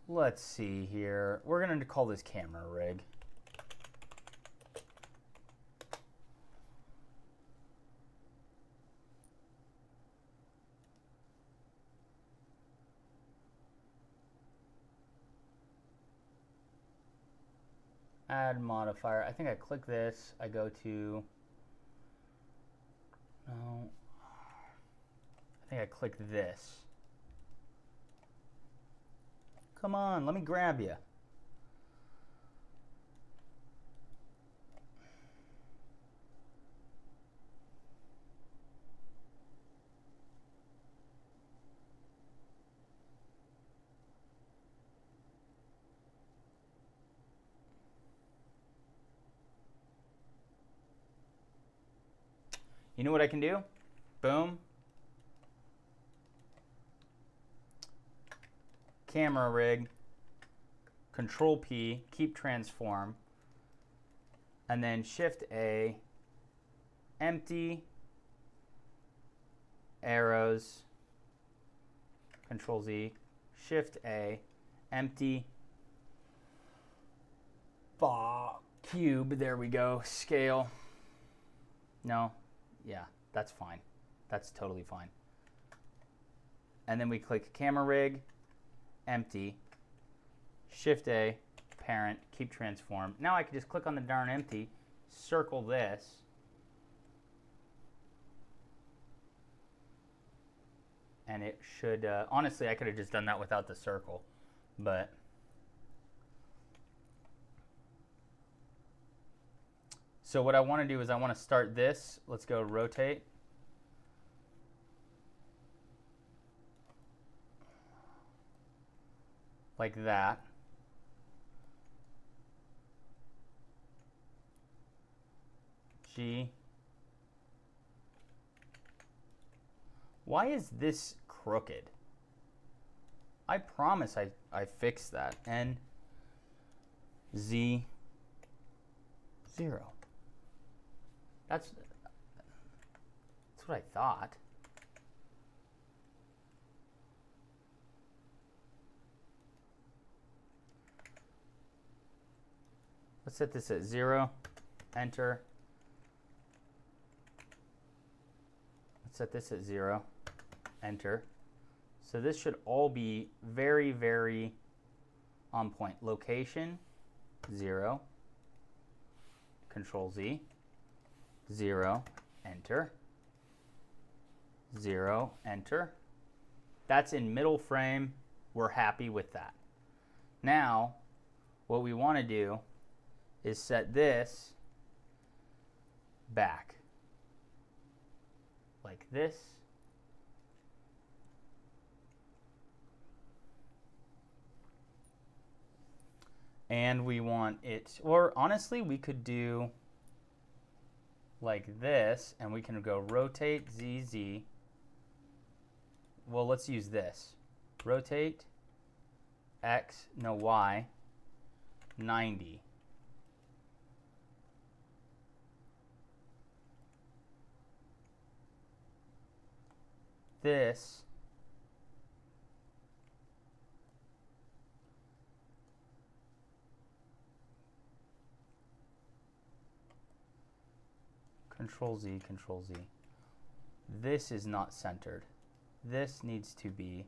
Let's see here. We're going to call this camera rig. Add modifier. I think I click this. I go to... No. I think I click this. Come on, let me grab you. You know what I can do? Boom. Camera rig. Control P, keep transform. And then Shift A, empty, arrows, Control Z, Shift A, empty, cube, there we go, scale. No, yeah, that's fine. That's totally fine. And then we click camera rig, empty, Shift A, parent, keep transform. Now I can just click on the darn empty, circle this, and it should, honestly, I could have just done that without the circle, but so what I want to do is I want to start this. Let's go rotate. Like that. G. Why is this crooked? I promise I fixed that. N, Z, 0. That's what I thought. Let's set this at 0. Enter. Let's set this at 0. Enter. So this should all be very, very on point. Location, 0. Control Z. 0. Enter. 0. Enter. That's in middle frame. We're happy with that. Now, what we want to do is set this back like this. And we want it, or honestly, we could do like this, and we can go rotate ZZ. Well, let's use this. Rotate X, no Y, 90. This Control Z, Control Z. This is not centered. This needs to be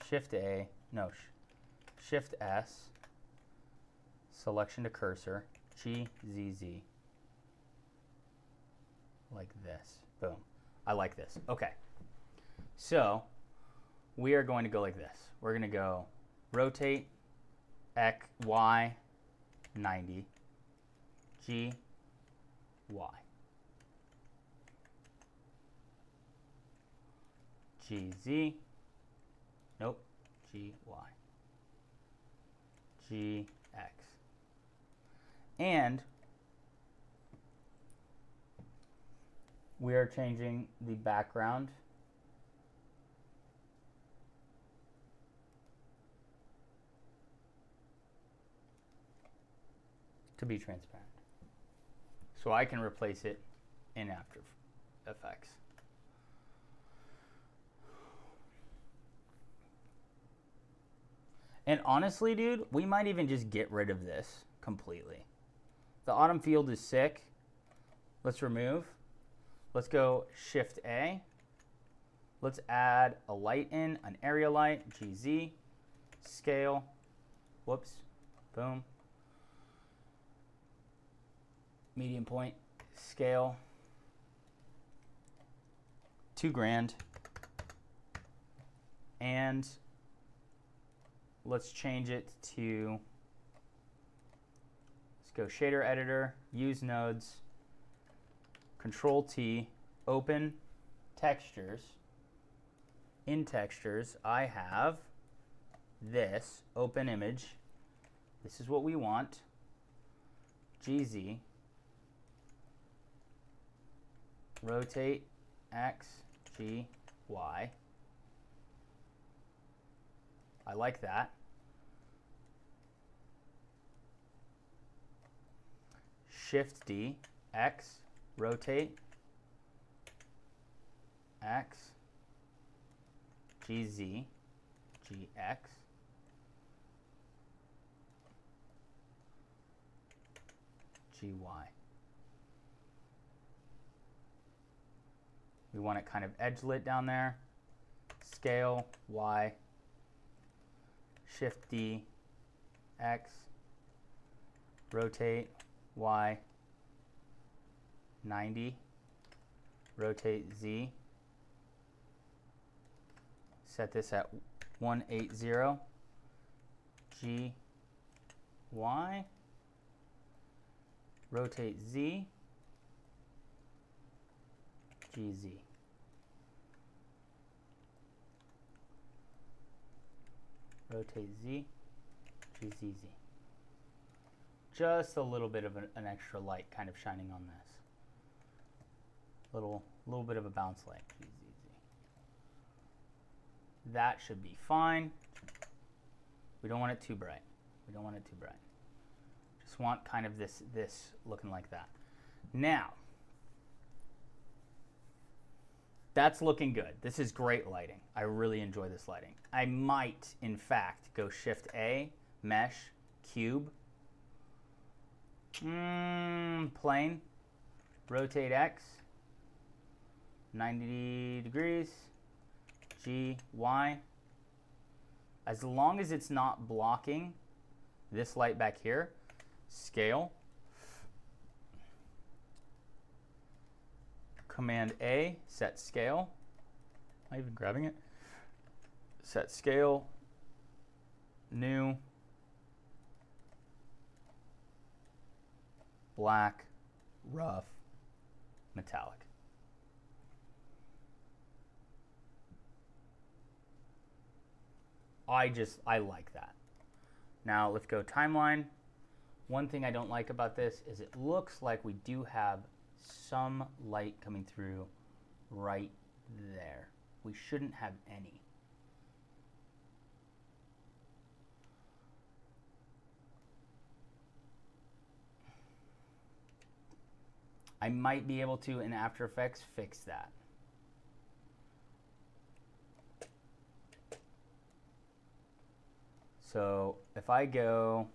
Shift A, no, Shift S, selection to cursor, G, Z, Z. Like this. Boom. I like this. Okay. So we are going to go like this. We're going to go rotate X, Y, 90, G, Y. G, Z. Nope. G, Y. G, X. And we are changing the background to be transparent. So I can replace it in After Effects. And honestly, dude, we might even just get rid of this completely. The autumn field is sick. Let's remove. Let's go Shift A. Let's add a light in, an area light, GZ, scale, whoops, boom. Medium point, scale, 2 grand. And let's change it to, let's go shader editor, use nodes, Control T, open textures. In textures, I have this open image. This is what we want. GZ, rotate X, G, Y. I like that. Shift D, X, rotate X, GZ, GX, GY. We want it kind of edge lit down there. Scale, Y, Shift D, X, rotate Y, 90, rotate Z, set this at 180, G, Y, rotate Z, GZ. Rotate Z, GZZ. Just a little bit of an extra light kind of shining on this. Little bit of a bounce light, GZZ. That should be fine. We don't want it too bright. We don't want it too bright. Just want kind of this looking like that. Now, that's looking good. This is great lighting. I really enjoy this lighting. I might, in fact, go Shift A, Mesh, Cube, Plane, Rotate X, 90 degrees, G, Y. As long as it's not blocking this light back here, Scale, Command A, set scale. Am I even grabbing it? Set scale, new, black, rough, metallic. I like that. Now let's go timeline. One thing I don't like about this is it looks like we do have some light coming through right there. We shouldn't have any. I might be able to, in After Effects, fix that. So if I go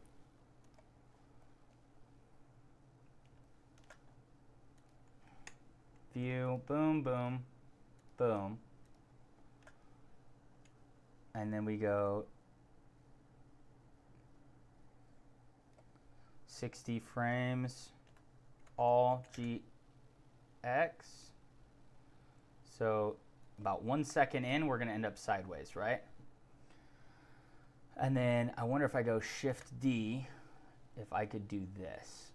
view, boom, boom, boom. And then we go 60 frames, all GX. So about 1 second in, we're gonna end up sideways, right? And then I wonder if I go Shift D, if I could do this.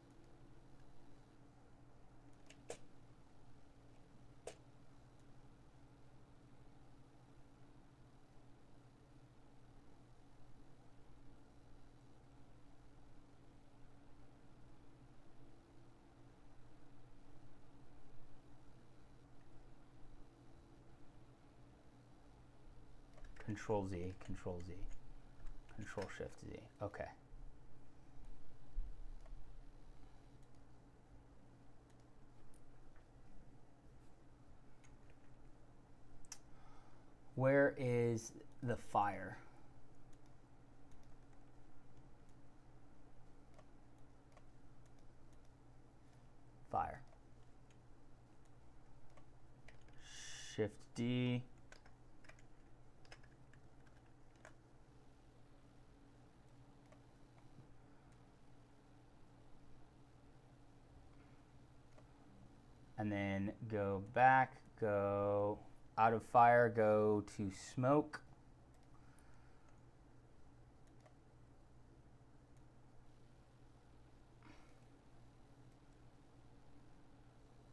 Control Z, Control Z, Control Shift Z. Okay. Where is the fire? Fire. Shift D. And then go back, go out of fire, go to smoke.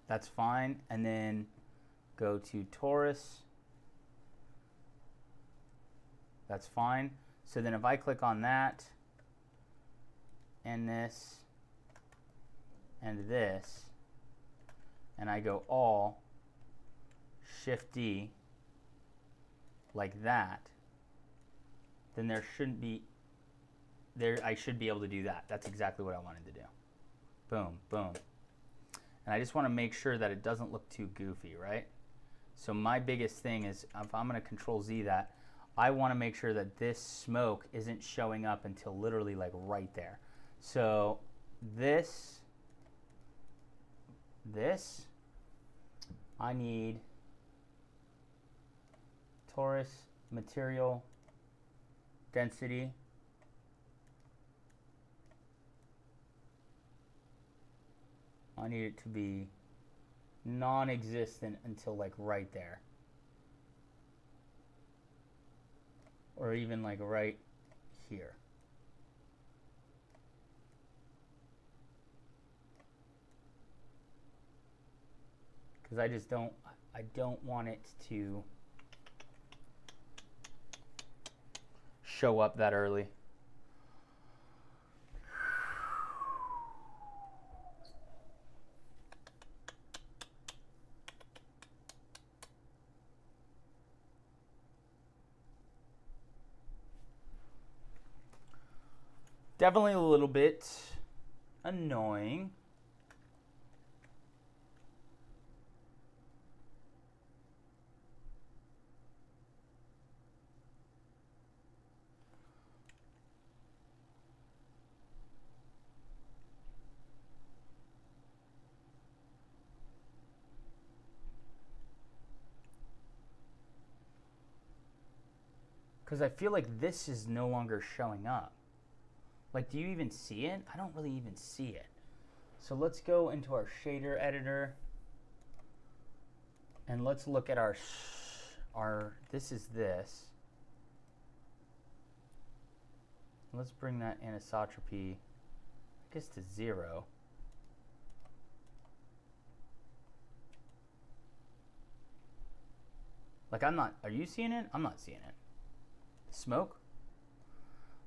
That's fine. And then go to Taurus. That's fine. So then if I click on that, and this, and this, and I go all, Shift D, like that, then there shouldn't be, I should be able to do that. That's exactly what I wanted to do. Boom, boom. And I just want to make sure that it doesn't look too goofy, right? So my biggest thing is, if I'm going to Control Z that, I want to make sure that this smoke isn't showing up until literally like right there. So this, I need Taurus material density. I need it to be non-existent until like right there. Or even like right here. Because I don't want it to show up that early. Definitely a little bit annoying. Because I feel like this is no longer showing up. Like, do you even see it? I don't really even see it. So let's go into our shader editor. And let's look at our this is this. Let's bring that anisotropy, I guess, to 0. Like, I'm not, are you seeing it? I'm not seeing it. Smoke?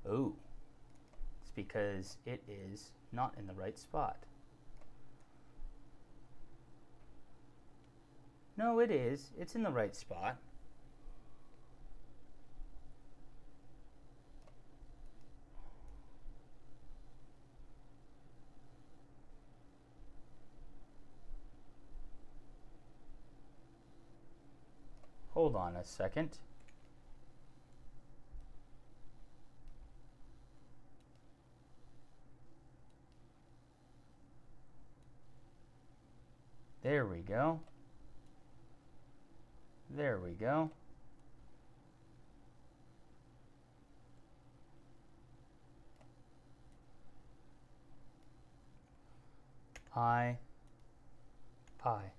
Oh. It's because it is not in the right spot. No, it is. It's in the right spot. Hold on a second. There we go. There we go. I, pi.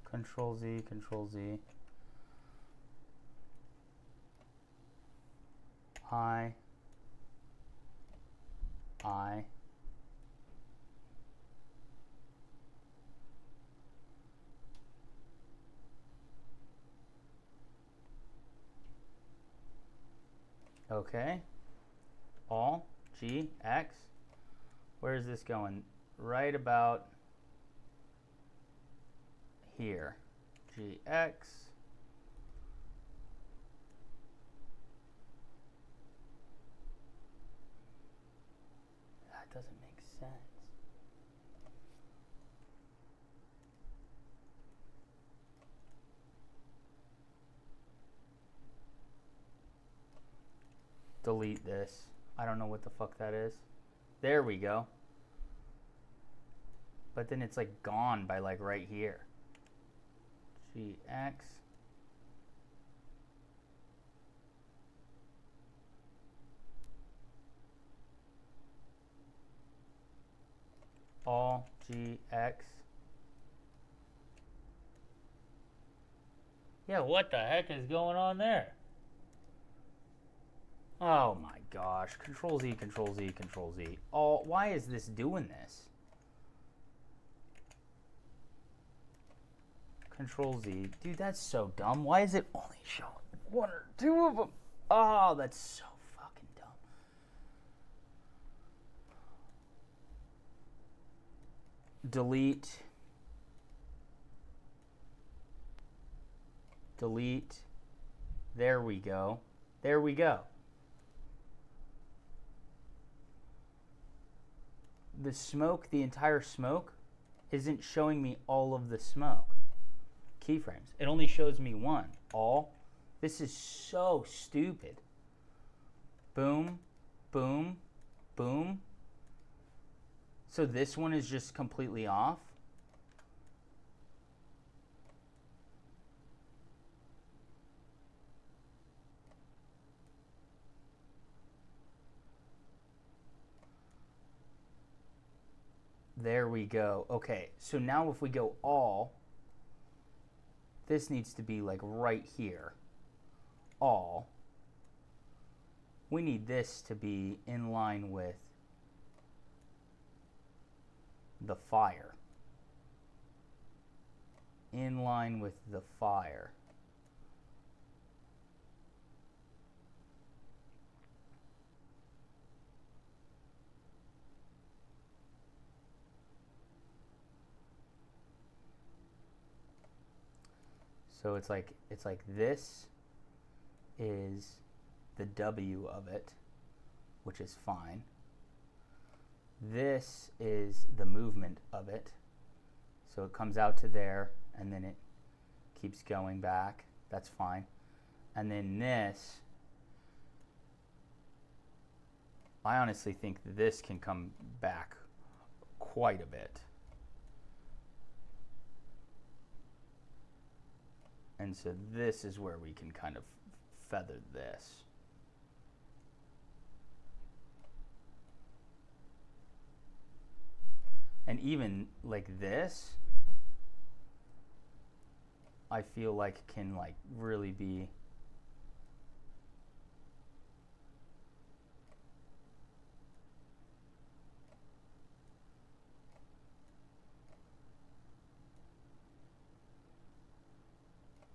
Control Z, Control Z. I. Okay. All, G, X. Where is this going? Right about here. G, X. That doesn't make sense. Delete this. I don't know what the fuck that is. There we go. But then it's like gone by like right here. GX. All GX. Yeah, what the heck is going on there? Oh my gosh. Control Z, Control Z, Control Z. Oh, why is this doing this? Control Z. Dude, that's so dumb. Why is it only showing one or two of them? Oh, that's so fucking dumb. Delete. Delete. There we go. There we go. The smoke, the entire smoke, isn't showing me all of the smoke. Keyframes. It only shows me one. All. This is so stupid. Boom, boom, boom. So this one is just completely off. There we go. Okay, so now if we go all, this needs to be like right here. All. We need this to be in line with the fire. In line with the fire. So it's like this is the W of it, which is fine. This is the movement of it. So it comes out to there and then it keeps going back. That's fine. And then this, I honestly think this can come back quite a bit. And so this is where we can kind of feather this. And even like this, I feel like can like really be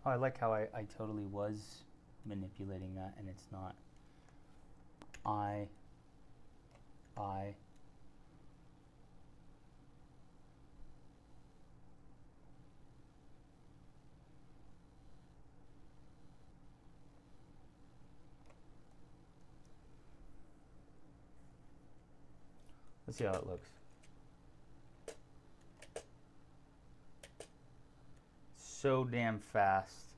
I like how I totally was manipulating that and it's not. I. Let's see how it looks. So damn fast.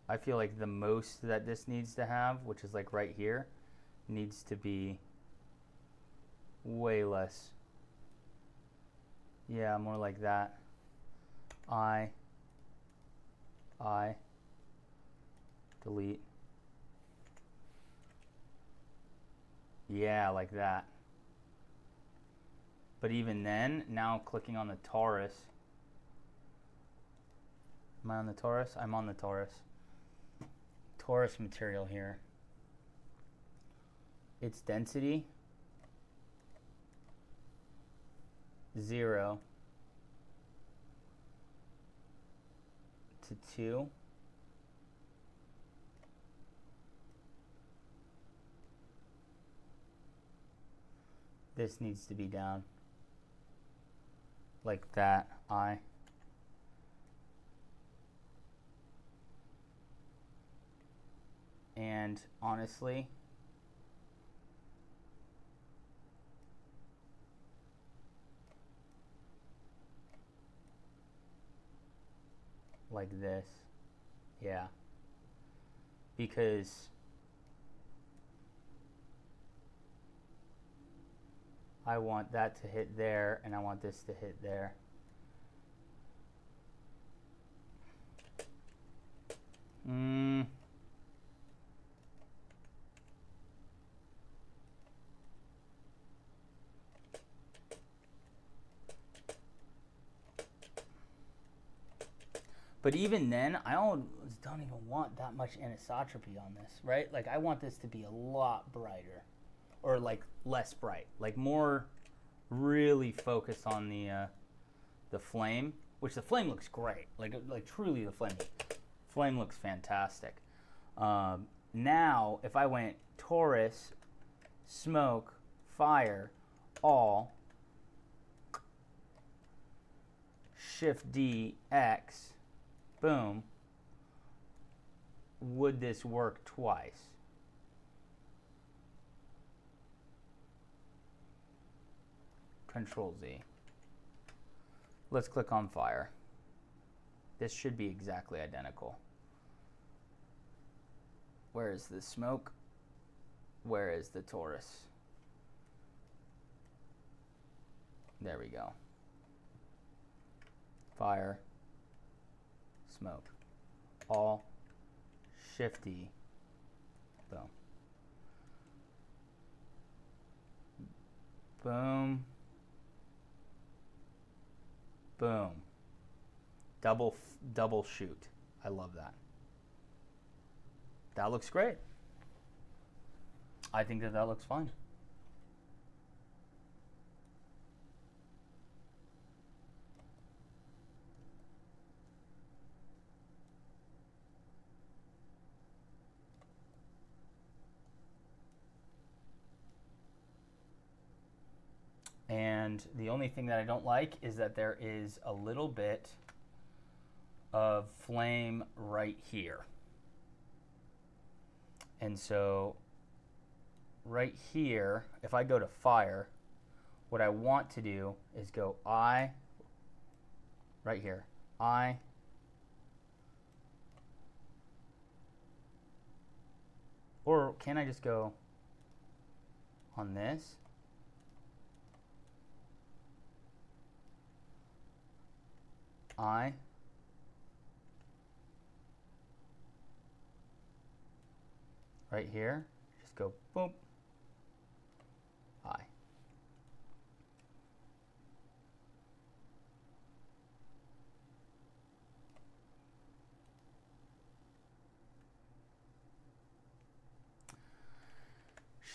I feel like the most that this needs to have, which is like right here, needs to be way less. Yeah, more like that. I, delete. Yeah, like that. But even then, now clicking on the torus. Am I on the torus? I'm on the torus. Torus material here. Its density, 0 to 2. This needs to be down. Like that, I. And honestly, like this. Yeah. Because I want that to hit there, and I want this to hit there. But even then, I don't even want that much anisotropy on this, right? Like, I want this to be a lot brighter, or like less bright, like more really focused on the flame, which the flame looks great. Like truly, the flame looks fantastic. Now, if I went torus, smoke, fire, all, Shift D, X, boom, would this work twice? Control Z. Let's click on fire. This should be exactly identical. Where is the smoke? Where is the torus? There we go. Fire, smoke, all, Shift D, boom. Boom. Boom. Double shoot. I love that. That looks great. I think that looks fine. And the only thing that I don't like is that there is a little bit of flame right here. And so right here, if I go to fire, what I want to do is go I, right here, I, or can I just go on this? I, right here, just go boom, I.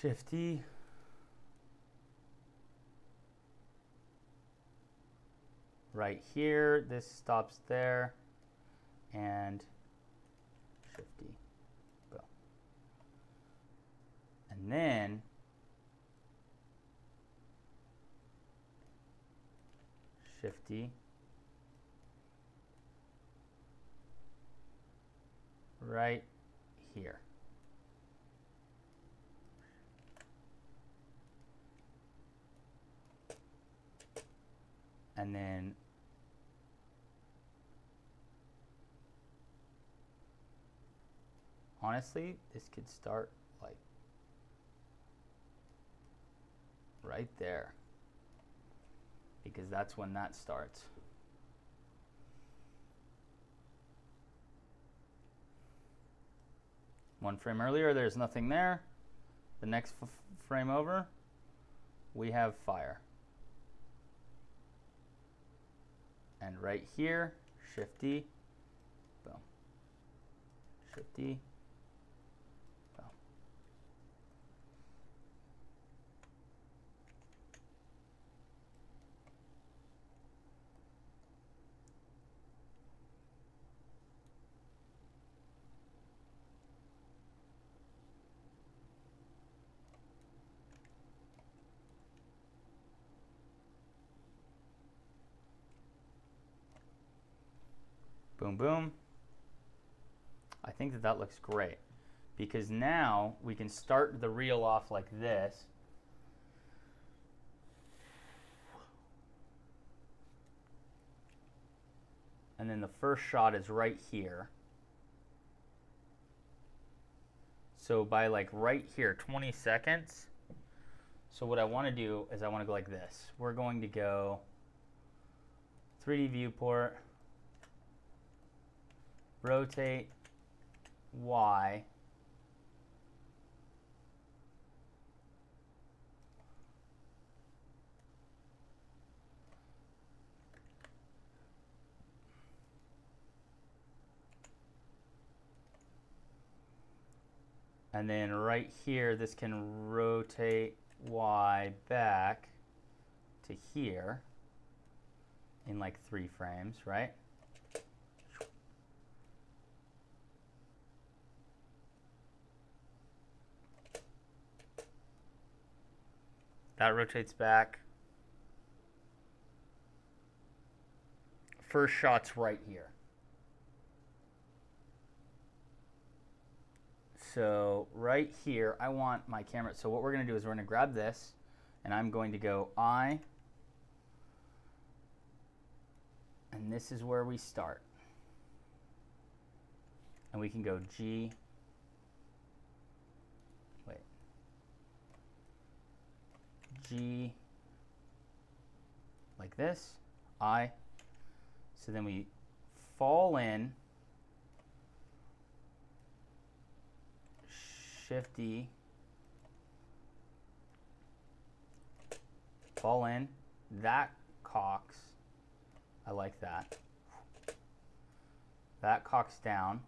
Shift D. Right here, this stops there, and Shift D, go. And then Shift D, right here. And then Honestly, this could start like right there, because that's when that starts. One frame earlier, there's nothing there. The next frame over, we have fire. And right here, Shift D, boom. Shift D, boom. Boom, boom. I think that that looks great, because now we can start the reel off like this. And then the first shot is right here. So by like right here, 20 seconds. So what I want to do is I want to go like this. We're going to go 3D viewport, rotate Y, and then right here this can rotate Y back to here in like 3 frames, right? That rotates back. First shot's right here. So right here, I want my camera. So what we're going to do is we're going to grab this, and I'm going to go I, and this is where we start. And we can go G, G, like this, I. So then we fall in, Shift D, fall in, that cocks, I like that. That cocks down.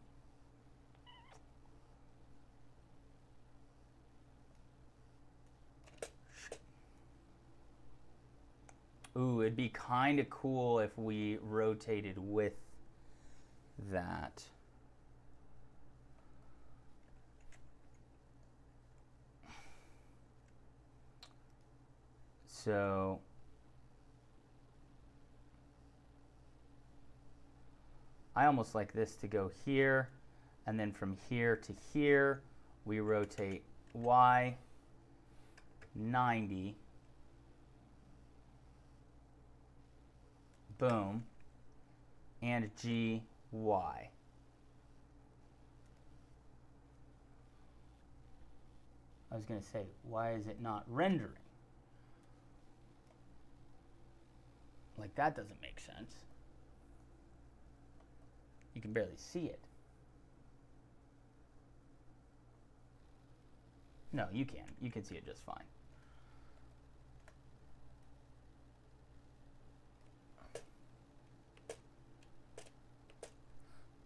Ooh, it'd be kind of cool if we rotated with that. So I almost like this to go here, and then from here to here, we rotate Y 90. Boom, and G, Y. I was going to say, why is it not rendering? Like, that doesn't make sense. You can barely see it. No, you can. You can see it just fine.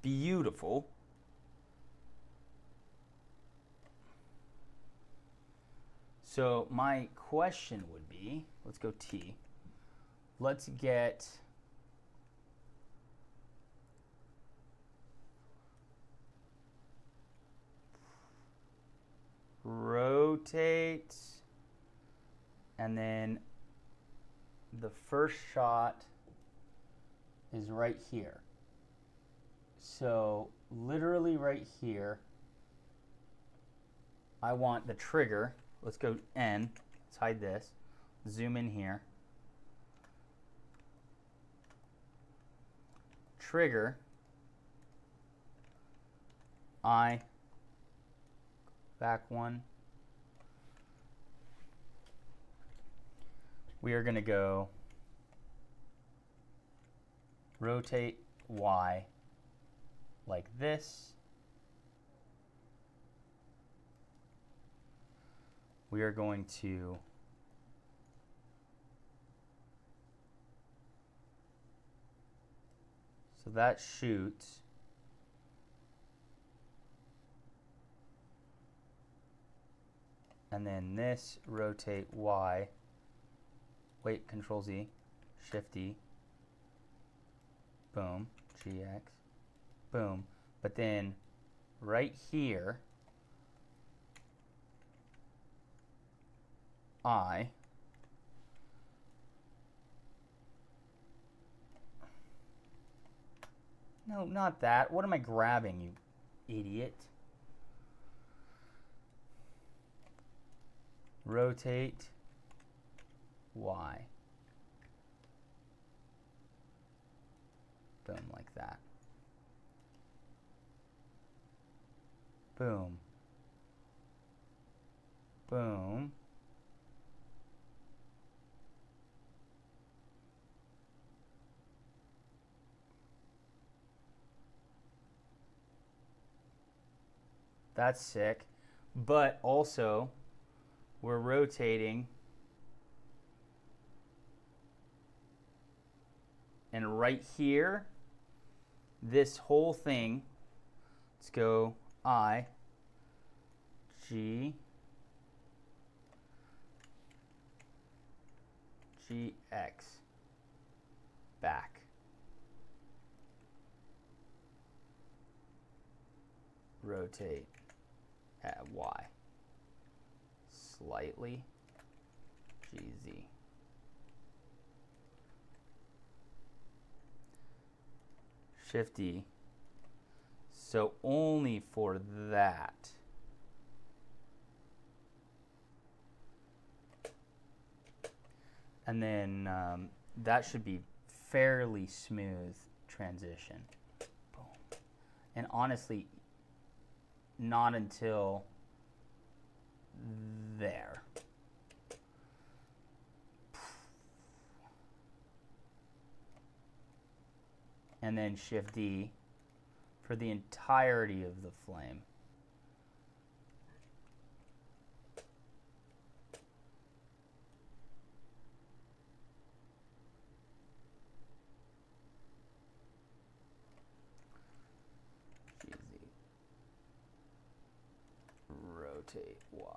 Beautiful. So my question would be, let's go T. Let's get rotate, and then the first shot is right here. So literally right here, I want the trigger. Let's go N. Let's hide this. Zoom in here. Trigger. I. back one. We are going to go rotate Y like this. We are going to so that shoots. And then this rotate Y. Wait, Control Z, Shift E. Boom, GX. Boom. But then right here, I. No, not that. What am I grabbing, you idiot? Rotate Y. Boom, like that. Boom. Boom. That's sick. But also, we're rotating. And right here, this whole thing, let's go I, G, GX, back. Rotate at Y. Slightly, GZ. Shift E. So only for that. And then that should be fairly smooth transition. Boom. And honestly, not until there. And then Shift D for the entirety of the flame. GZ. Rotate Y.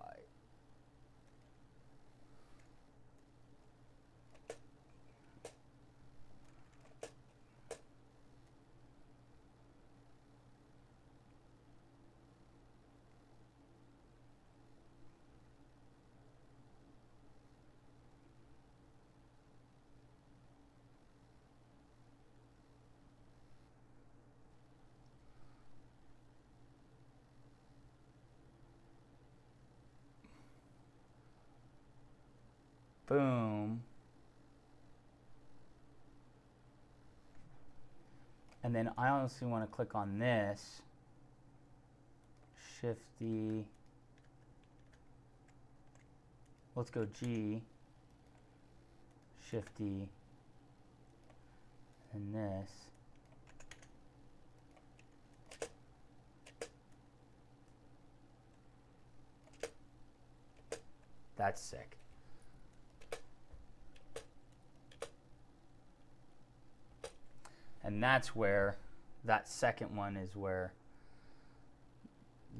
Boom. And then I honestly want to click on this. Shift D. Let's go G. Shift D. And this. That's sick. And that's where that second one is where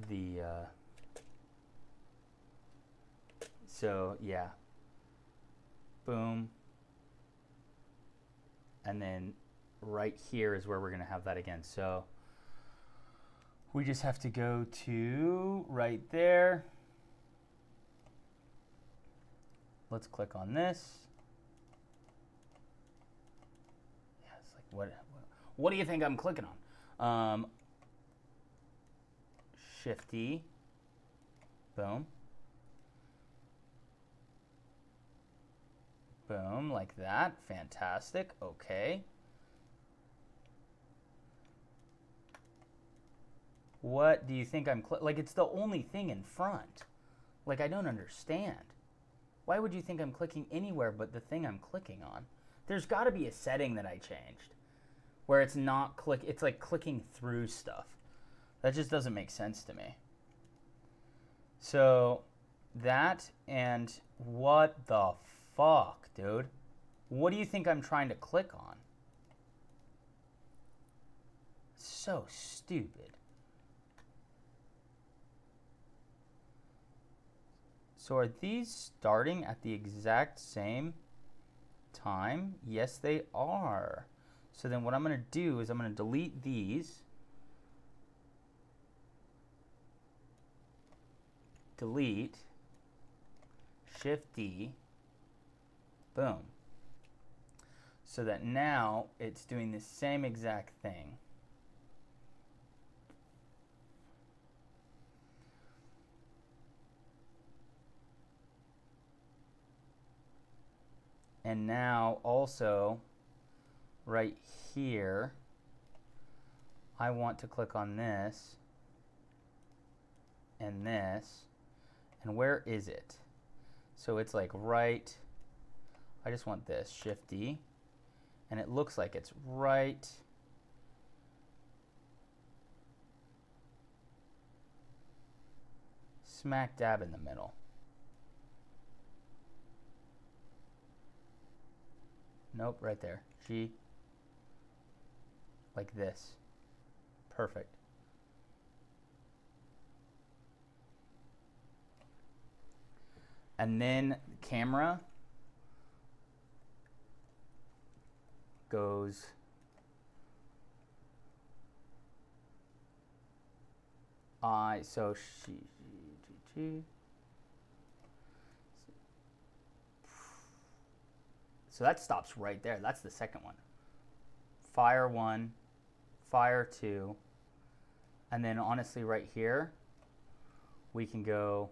the so yeah, boom, and then right here is where we're gonna have that again. So we just have to go to right there. Let's click on this. Yeah, it's like what do you think I'm clicking on? Shift D, boom, boom, like that, fantastic, okay. What do you think I'm like? It's the only thing in front. Like, I don't understand. Why would you think I'm clicking anywhere but the thing I'm clicking on? There's got to be a setting that I changed where it's not it's like clicking through stuff. That just doesn't make sense to me. So that, and what the fuck, dude? What do you think I'm trying to click on? So stupid. So are these starting at the exact same time? Yes, they are. So then what I'm going to do is I'm going to delete these. Delete. Shift D. Boom. So that now it's doing the same exact thing. And now also right here, I want to click on this and this. And where is it? So it's like right, I just want this, Shift D. And it looks like it's right smack dab in the middle. Nope, right there. G. Like this. Perfect. And then camera goes so she. So that stops right there. That's the second one. Fire 1, fire 2, and then honestly right here, we can go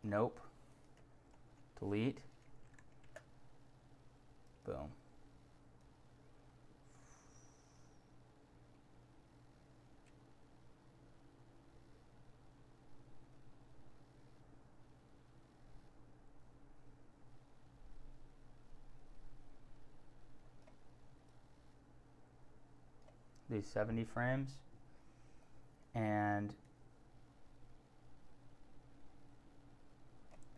nope, delete, boom. These 70 frames, and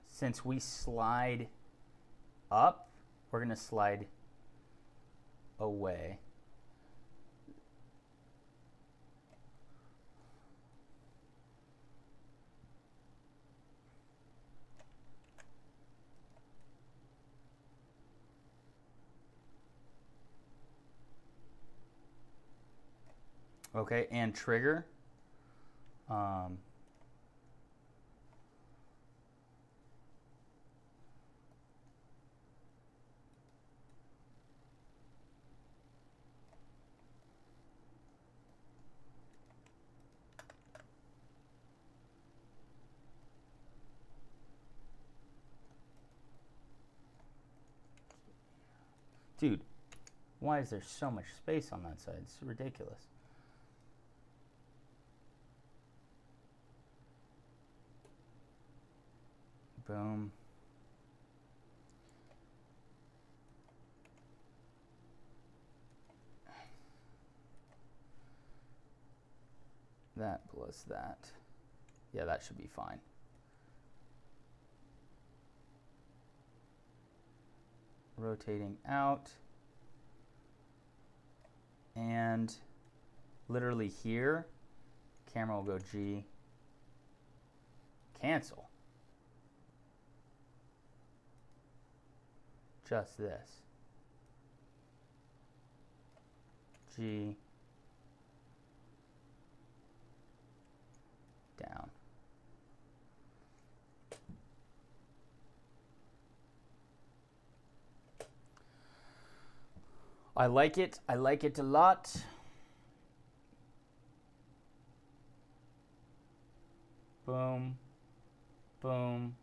since we slide up, we're going to slide away. Okay, and trigger. Dude, why is there so much space on that side? It's ridiculous. Boom. That plus that. Yeah, that should be fine. Rotating out. And literally here, camera will go G. Cancel. Just this. G. Down. I like it. I like it a lot. Boom. Boom.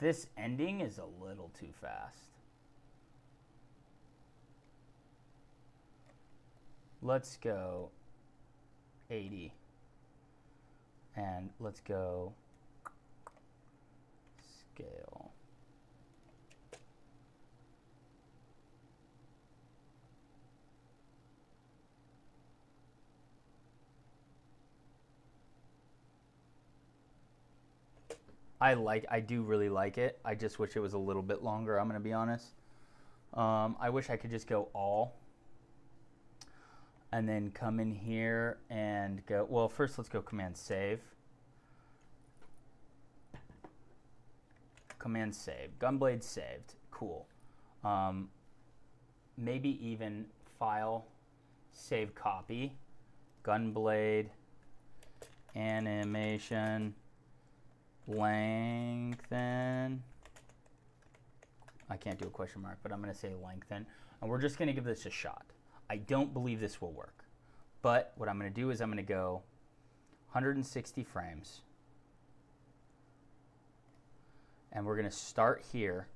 This ending is a little too fast. Let's go 80. And let's go scale. I do really like it. I just wish it was a little bit longer, I'm going to be honest. I wish I could just go all. And then come in here and go, well, first let's go Command Save. Command Save. Gunblade saved. Cool. Maybe even File, Save Copy. Gunblade, Animation, Lengthen. I can't do a question mark, but I'm going to say lengthen. And we're just going to give this a shot. I don't believe this will work. But what I'm going to do is I'm going to go 160 frames. And we're going to start here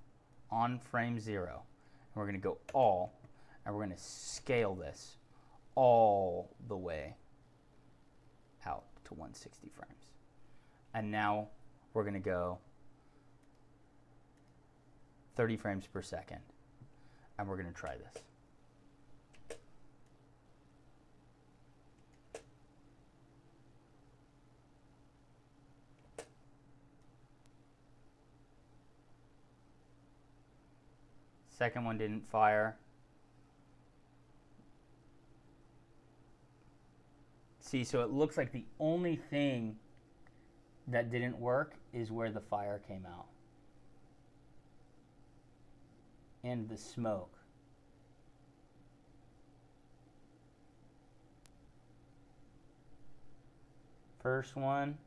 on frame 0. And we're going to go all. And we're going to scale this all the way out to 160 frames. And now we're going to go 30 frames per second. And we're going to try this. Second one didn't fire. See, so it looks like the only thing that didn't work is where the fire came out. And the smoke. First one.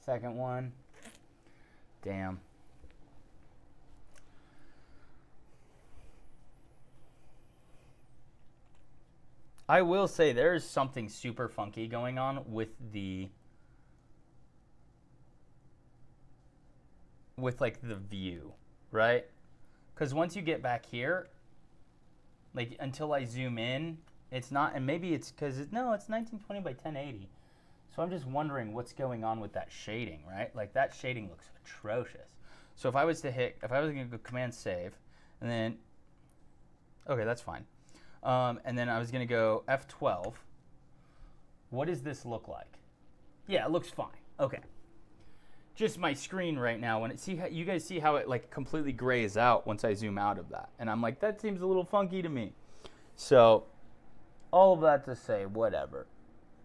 Second one. Damn. I will say there's something super funky going on with like the view, right? Because once you get back here, like until I zoom in, it's not, and maybe it's because no, it's 1920 by 1080. So I'm just wondering what's going on with that shading, right? Like that shading looks atrocious. So if I was going to go Command Save, and then, okay, that's fine. And then I was going to go F12. What does this look like? Yeah, it looks fine. Okay. Just my screen right now, when you guys see how it like completely grays out once I zoom out of that. And I'm like, that seems a little funky to me. So, all of that to say, whatever.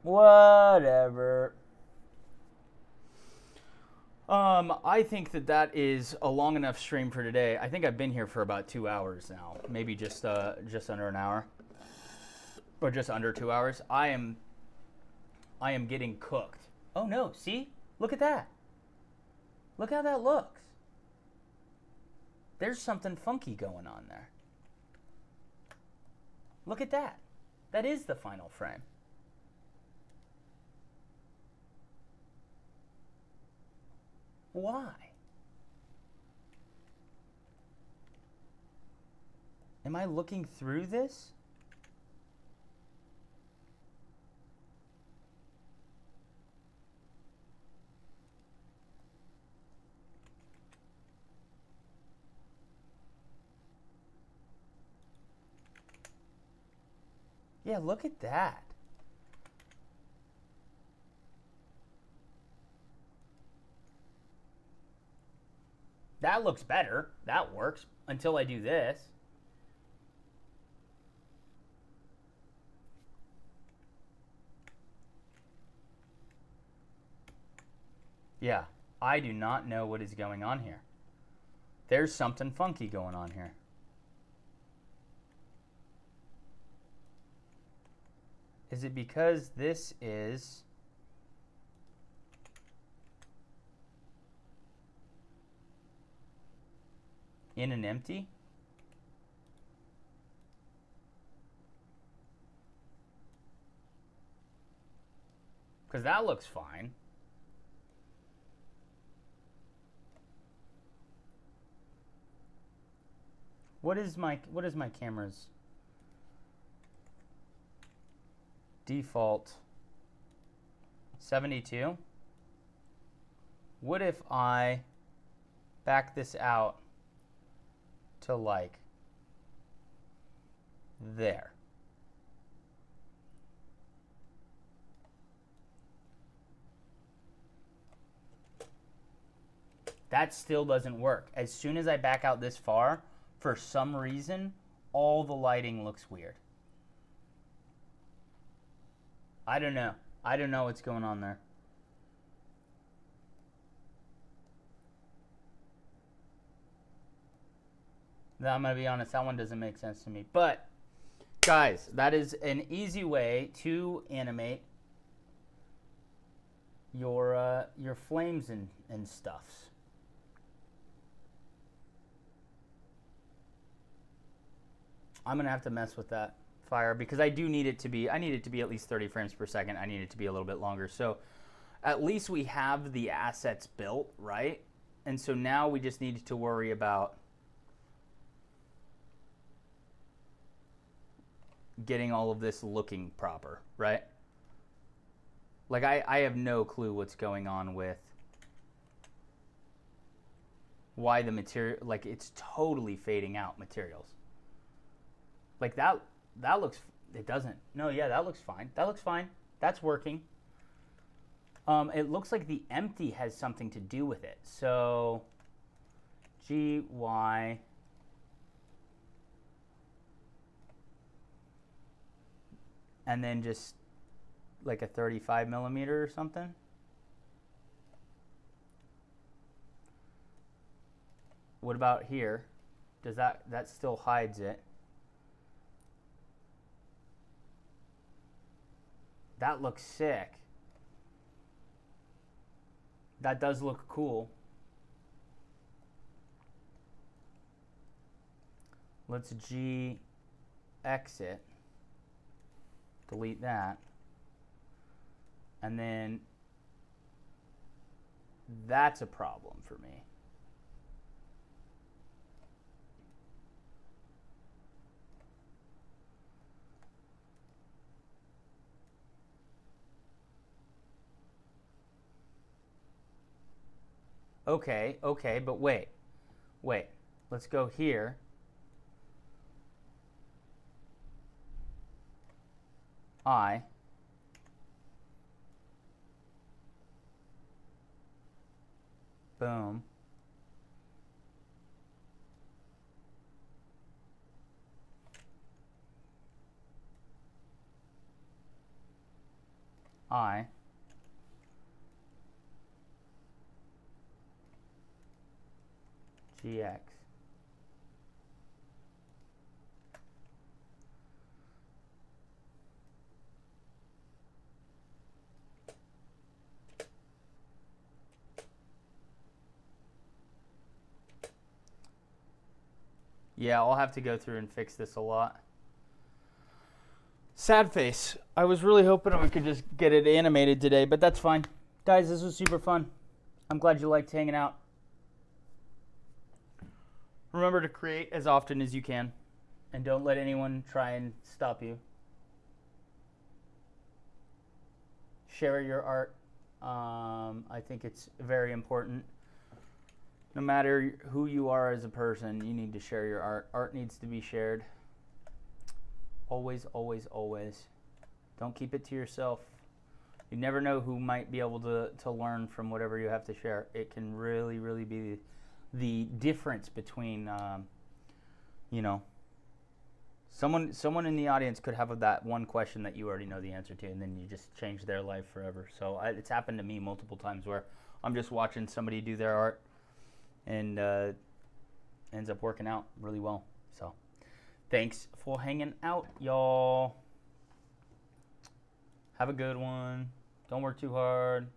Whatever. I think that is a long enough stream for today. I think I've been here for about 2 hours now, maybe just under an hour, or just under 2 hours. I am getting cooked. Oh no! See, look at that. Look how that looks. There's something funky going on there. Look at that. That is the final frame. Why? Am I looking through this? Yeah, look at that. That looks better. That works until I do this. Yeah, I do not know what is going on here. There's something funky going on here. Is it because this is in an empty? Because that looks fine. What is my camera's default? 72. What if I back this out to like there? That still doesn't work. As soon as I back out this far, for some reason, all the lighting looks weird. I don't know. I don't know what's going on there. I'm going to be honest, that one doesn't make sense to me. But, guys, that is an easy way to animate your flames and stuffs. I'm going to have to mess with that fire because I need it to be at least 30 frames per second. I need it to be a little bit longer. So at least we have the assets built, right? And so now we just need to worry about getting all of this looking proper, right? Like I have no clue what's going on with why the material, like it's totally fading out materials. Like that looks, it doesn't. No, yeah, that looks fine. That looks fine. That's working. It looks like the empty has something to do with it. So, GY. And then just like a 35 millimeter or something. What about here? Does that still hides it? That looks sick. That does look cool. Let's G exit. Delete that. And then that's a problem for me. Okay, but wait. Let's go here. Boom. GX. Yeah, I'll have to go through and fix this a lot. Sad face. I was really hoping we could just get it animated today, but that's fine. Guys, this was super fun. I'm glad you liked hanging out. Remember to create as often as you can, and don't let anyone try and stop you. Share your art. I think it's very important. No matter who you are as a person, you need to share your art. Art needs to be shared. Always, always, always. Don't keep it to yourself. You never know who might be able to learn from whatever you have to share. It can really, really be the difference between, you know, someone in the audience could have that one question that you already know the answer to, and then you just change their life forever. So it's happened to me multiple times where I'm just watching somebody do their art and ends up working out really well. So thanks for hanging out, y'all. Have a good one. Don't work too hard.